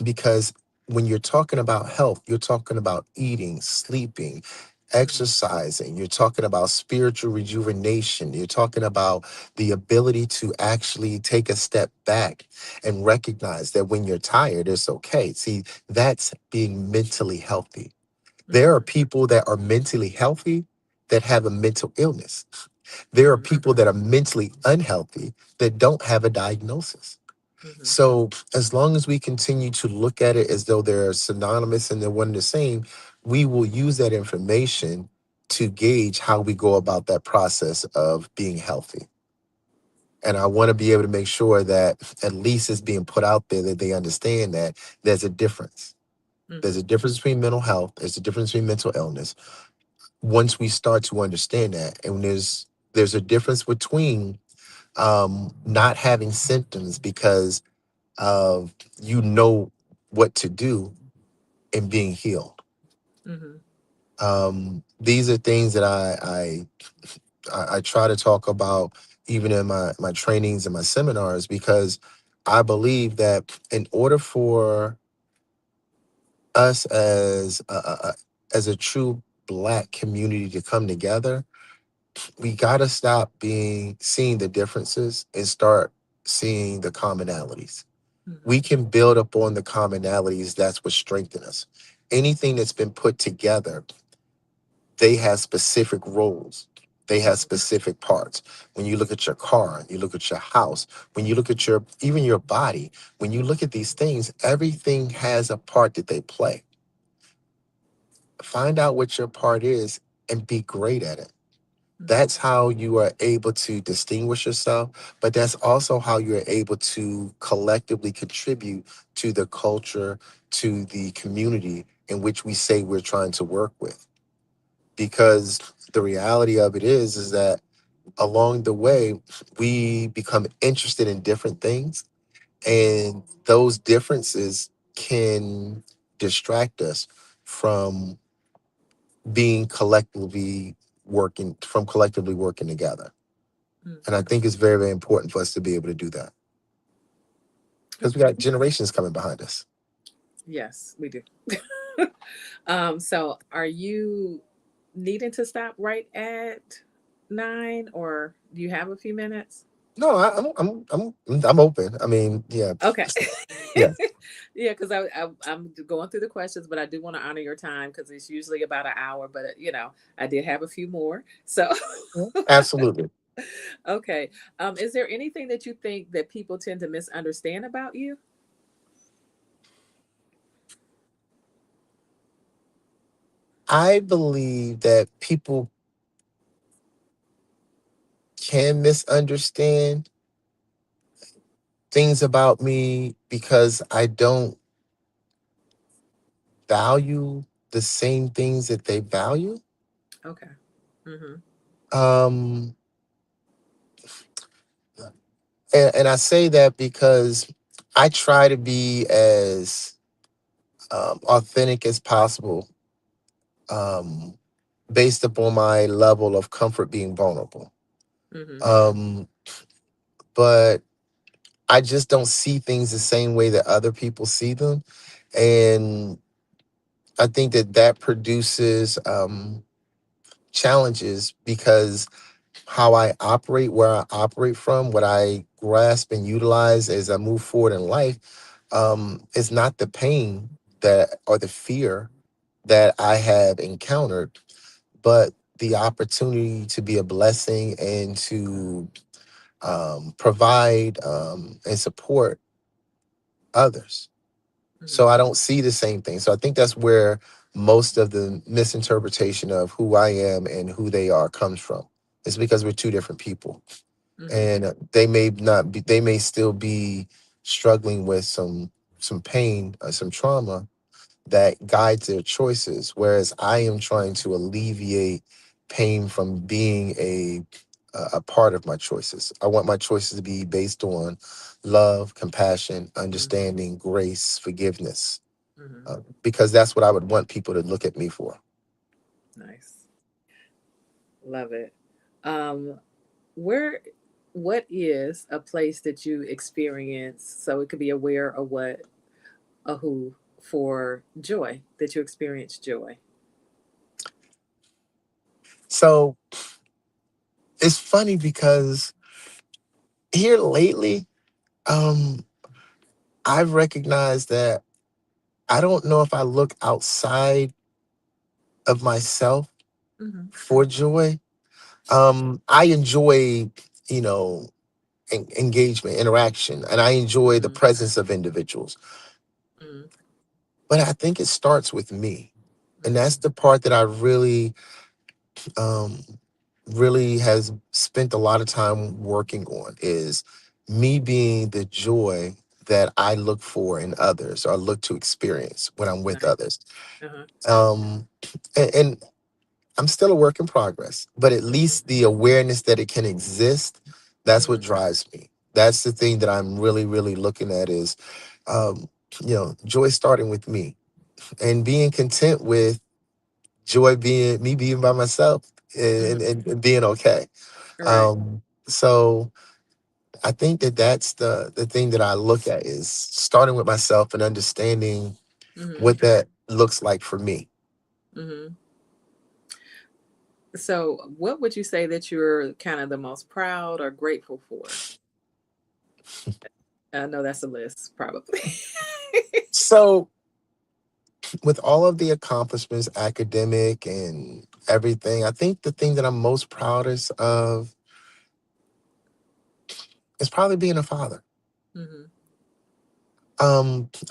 Because when you're talking about health, you're talking about eating, sleeping, Mm, exercising, you're talking about spiritual rejuvenation, you're talking about the ability to actually take a step back and recognize that when you're tired, it's okay. See, that's being mentally healthy. There are mm-hmm. people that are mentally healthy that have a mental illness. There are Mm-hmm. people that are mentally unhealthy that don't have a diagnosis. Mm-hmm. So as long as we continue to look at it as though they're synonymous and they're one and the same, we will use that information to gauge how we go about that process of being healthy. And I want to be able to make sure that at least it's being put out there that they understand that there's a difference. There's a Mm-hmm. difference between mental health, there's a difference between mental illness. Once we start to understand that, and there's a difference between not having symptoms because of what to do in being healed. Mm-hmm. These are things that I try to talk about even in my trainings and my seminars, because I believe that in order for us as a true Black community to come together, we got to stop being seeing the differences and start seeing the commonalities. Mm-hmm. We can build upon the commonalities. That's what strengthens us. Anything that's been put together, they have specific roles. They have Mm-hmm. specific parts. When you look at your car, you look at your house, when you look at even your body, when you look at these things, everything has a part that they play. Find out what your part is and be great at it. Mm-hmm. That's how you are able to distinguish yourself, but that's also how you're able to collectively contribute to the culture, to the community in which we say we're trying to work with. Because the reality of it is that along the way, we become interested in different things, Mm-hmm. and those differences can distract us from collectively working together. And I Mm-hmm. think it's very, very important for us to be able to do that. because we got generations coming behind us. Yes, we do. So are you needing to stop right at 9, or do you have a few minutes? No, I'm open. I mean, yeah, Okay. yeah, Yeah, because I'm going through the questions, but I do want to honor your time because it's usually about an hour. But I did have a few more. So, yeah, absolutely. okay. Is there anything that you think that people tend to misunderstand about you? I believe that people can misunderstand things about me because I don't value the same things that they value. Okay. Mm-hmm. Um, and I say that because I try to be as authentic as possible, um, based upon my level of comfort being vulnerable. Mm-hmm. Um, but I just don't see things the same way that other people see them. And I think that that produces challenges because how I operate, where I operate from, what I grasp and utilize as I move forward in life, is not the pain that or the fear that I have encountered, but the opportunity to be a blessing and to provide and support others. So Mm-hmm. I don't see the same thing. So I think that's where most of the misinterpretation of who I am and who they are comes from. It's because we're two different people. Mm-hmm. And they may not be, they may still be struggling with some pain, some trauma that guides their choices, whereas I am trying to alleviate pain from being a part of my choices. I want my choices to be based on love, compassion, Mm-hmm. understanding, grace, forgiveness, Mm-hmm. because that's what I would want people to look at me for. Nice. Love it. Um, where, what is a place that you experience? So it could be a where, a what, a who, for joy, that you experience joy. So it's funny because here lately, um, I've recognized that I don't know if I look outside of myself Mm-hmm. for joy. I enjoy, you know, engagement, interaction, and I enjoy the Mm-hmm. presence of individuals. Mm-hmm. But I think it starts with me, and Mm-hmm. that's the part that I um, really has spent a lot of time working on is me being the joy that I look for in others or look to experience when I'm with Nice. others. Uh-huh. Um, and I'm still a work in progress, but at Mm-hmm. least the awareness that it can exist, that's what Mm-hmm. drives me. That's the thing that I'm really, really looking at is, um, joy starting with me and being content with joy being me being by myself Mm-hmm. and being okay. All right. So I think that that's the thing that I look at is starting with myself and understanding Mm-hmm. what that looks like for me. Mm-hmm. So, what would you say that you're kind of the most proud or grateful for? I know that's a list, probably. So with all of the accomplishments, academic and everything, I think the thing that I'm most proudest of is probably being a father. Mm-hmm.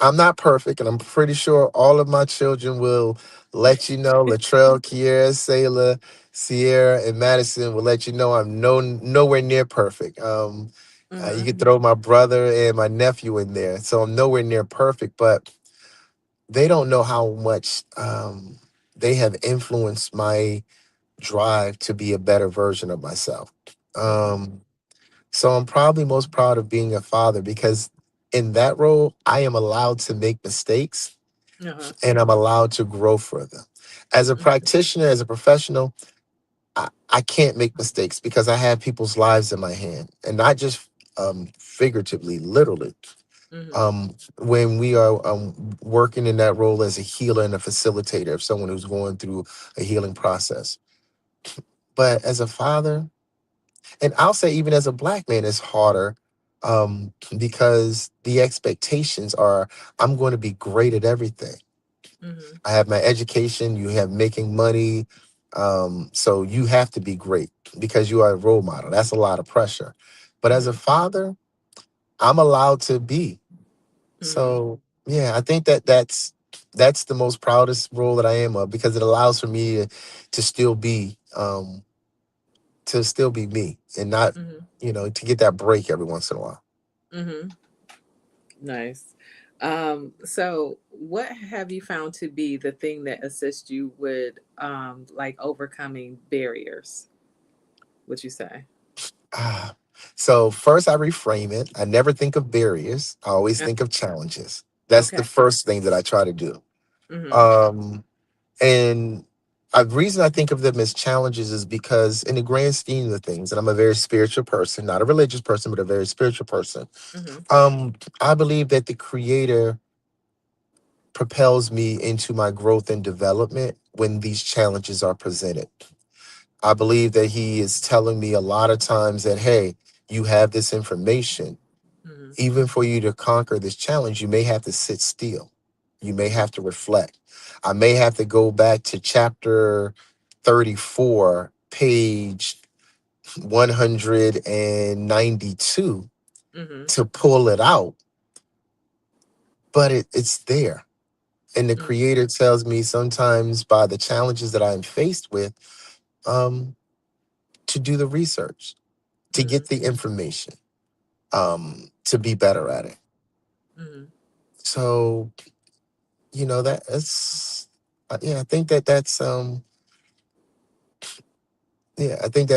I'm not perfect, and I'm pretty sure all of my children will let you know. Latrell, Kiera, Sayla, Sierra, and Madison will let you know I'm nowhere near perfect. You Uh-huh. could throw my brother and my nephew in there, so I'm nowhere near perfect. But they don't know how much they have influenced my drive to be a better version of myself. Mm-hmm. Um, so I'm probably most proud of being a father because in that role, I am allowed to make mistakes Uh-huh. and I'm allowed to grow further. As a practitioner, as a professional, I can't make mistakes because I have people's lives in my hand and not just figuratively, literally. Mhm. When we are working in that role as a healer and a facilitator of someone who's going through a healing process. But as a father, and I'll say even as a black man, it's harder because the expectations are I'm going to be great at everything. Mhm. I have my education, you have making money. So you have to be great because you are a role model. That's a lot of pressure. But as a Mhm. father, I'm allowed to be. Mhm. So yeah, I think that's the most proudest role that I am of because it allows for me to still be me and not, Mhm. to get that break every once in a while. Mhm. Nice. So what have you found to be the thing that assists you with like overcoming barriers, would you say? Ah, so first I reframe it. I never think of barriers. I always Uh, think of challenges. That's the Okay. first thing that I try to do. Mhm. Um, and the reason I think of them as challenges is because, in the grand scheme of things, and I'm a very spiritual person, not a religious person, but a very spiritual person. Mhm. I believe that the Creator propels me into my growth and development when these challenges are presented. I believe that He is telling me a lot of times that, hey, you have this information. Mhm. Even for you to conquer this challenge, you may have to sit still. You may have to reflect. I may have to go back to chapter 34, page 192 Mhm. to pull it out, but it's there. And the Mhm. Creator tells me sometimes by the challenges that I'm faced with, um, to do the research, to get Mhm. the information, to be better at it. Mhm. So that's yeah, I think I think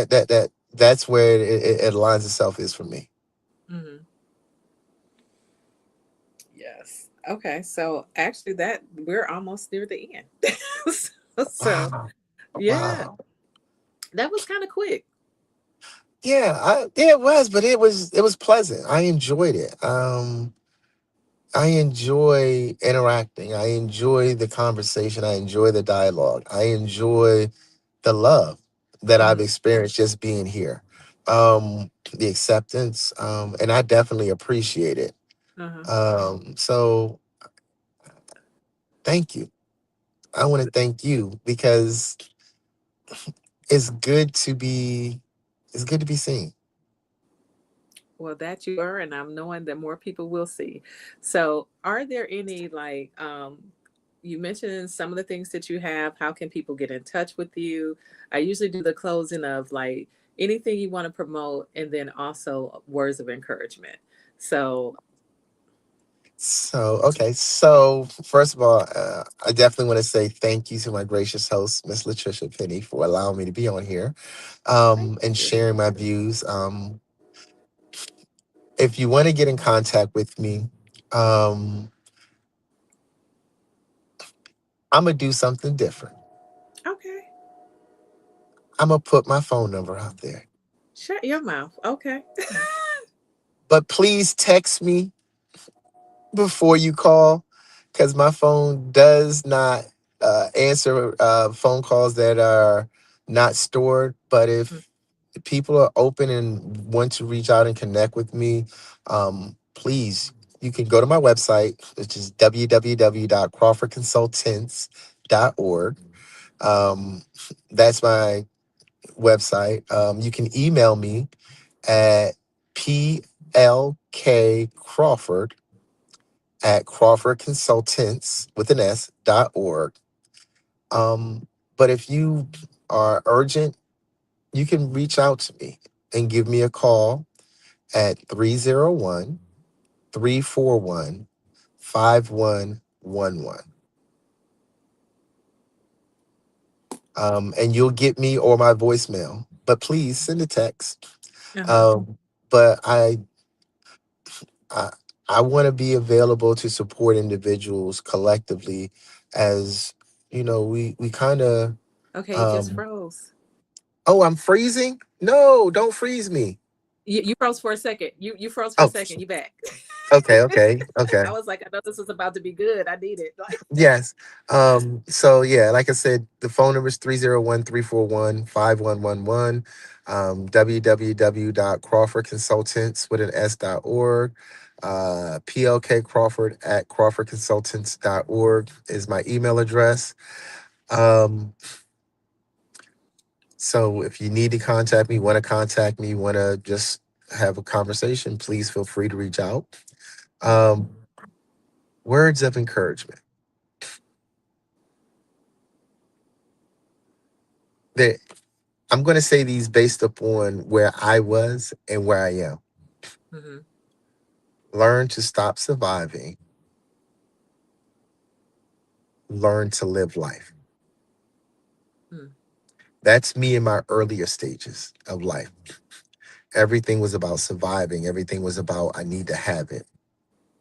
that's where it aligns itself is for me. Mhm. Yes. Okay. So actually, that we're almost near the end. So Wow. yeah, Wow. that was kind of quick. Yeah, it was, but it was pleasant. I enjoyed it. I enjoy interacting. I enjoy the conversation. I enjoy the dialogue. I enjoy the love that I've Mhm. experienced just being here. The acceptance, and I definitely appreciate it. Uh-huh. So thank you. I want to thank you because it's good to be it's good to be seen. Well, that you are, and I'm knowing that more people will see. So, are there any like you mentioned some of the things that you have? How can people get in touch with you? I usually do the closing of like anything you want to promote, and then also words of encouragement. So, So, okay. So, first of all, I definitely want to say thank you to my gracious host, Miss Latricia Penny, for allowing me to be on here, thank and you. sharing my views. If you want to get in contact with me, um, I'm gonna do something different. Okay, I'm gonna put my phone number out there, shut your mouth. Okay. but please text me before you call because my phone does not answer phone calls that are not stored. But if people are open and want to reach out and connect with me, please, you can go to my website, which is www.crawfordconsultants.org. Um, that's my website. You can email me at plkcrawford at Crawford Consultants with an S.org. But if you are urgent, you can reach out to me and give me a call at 301-341-5111. And you'll get me or my voicemail. But please send a text. Uh-huh. But I, I want to be available to support individuals collectively as, we kind of, Okay, you just um, froze. oh, I'm freezing? No, don't freeze me. You froze for a second. You froze for a Oh, second. You back. Okay, okay, I okay. was like, I know this is about to be good. I need it. Like, Yes. So yeah, like I said, the phone number is 301-341-5111. www.crawfordconsultants with an s.org. PLK Crawford at crawfordconsultants.org is my email address. Um, so if you need to contact me, want to just have a conversation, please feel free to reach out. mm, Um, Words of encouragement. There, I'm going to say these based upon where I was and where I am. mm-hmm, Learn to stop surviving, learn to live life. mm, That's me in my earlier stages of life. Everything was about surviving, everything was about, I need to have it.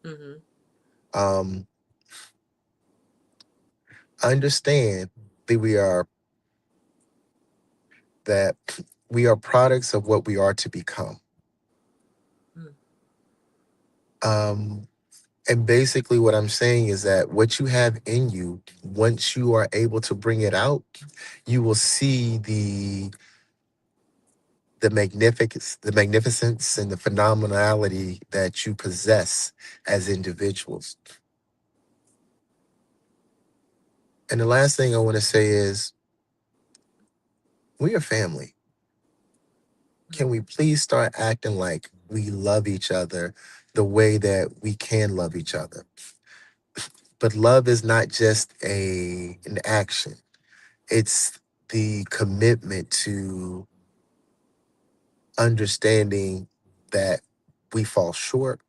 mm-hmm, Um, Understand that that we are products of what we are to become. mm, Um, and basically, what I'm saying is that what you have in you, once you are able to bring it out, you will see the magnificence and the phenomenality that you possess as individuals. And the last thing I want to say is, we are family. Can mm, we please start acting like we love each other the way that we can love each other? But love is not just an action. It's the commitment to understanding that we fall short,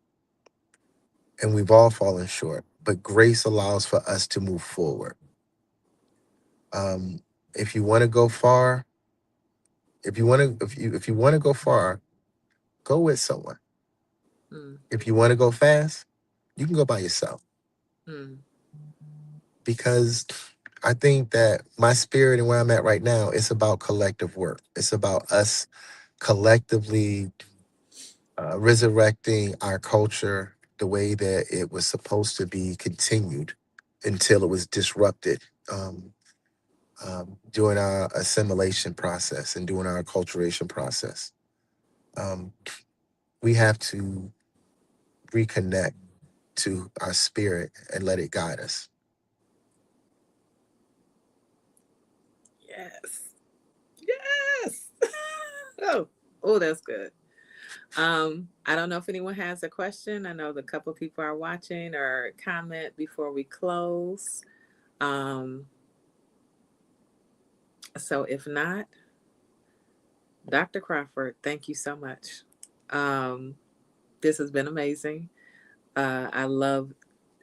and we've all fallen short, but grace allows for us to move forward. Um, if you want to go far, if you want to go far, go with someone. mm, If you want to go fast, you can go by yourself. mm. Because I think that my spirit and where I'm at right now, it's about collective work. It's about us collectively resurrecting our culture the way that it was supposed to be continued until it was disrupted during our assimilation process and during our acculturation process. Um, we have to reconnect to our spirit and let it guide us. Yes. Yes. Oh, oh, that's good. I don't know if anyone has a question. I know the couple people are watching or comment before we close. Um, so if not, Dr. Crawford, thank you so much. Um, this has been amazing. I love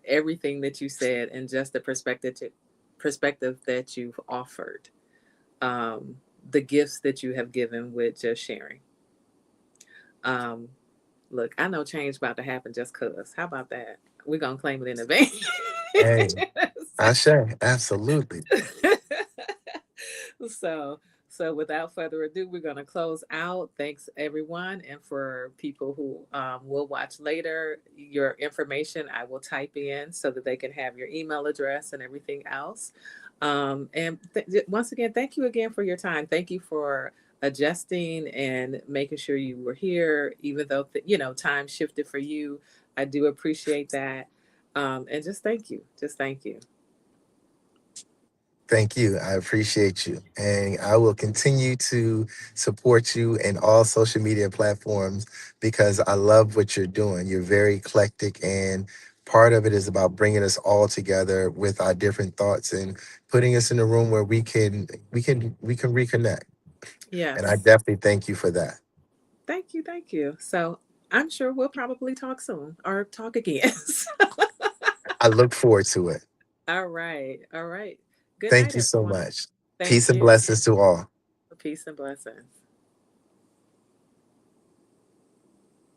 everything that you said and just the perspective that you've offered. Um, the gifts that you have given with just sharing. Um, Look, I know change about to happen just cause. How about that? We're gonna claim it in advance. Hey, Ashe, absolutely. so so without further ado, we're going to close out. Thanks everyone, and for people who will watch later, your information I will type in so that they can have your email address and everything else. Once again, thank you again for your time. Thank you for adjusting and making sure you were here, even though time shifted for you. I do appreciate that. And just thank you. Just thank you. Thank you. I appreciate you. And I will continue to support you in all social media platforms because I love what you're doing. You're very eclectic, and part of it is about bringing us all together with our different thoughts and putting us in a room where we can reconnect. And I Yes. definitely thank you for that. Thank you. Thank you. So I'm sure we'll probably talk soon or talk again. I look forward to it. All right. All right. Good Thank night, you so everyone. much. Thank Peace and you. blessings to all. Peace and blessings.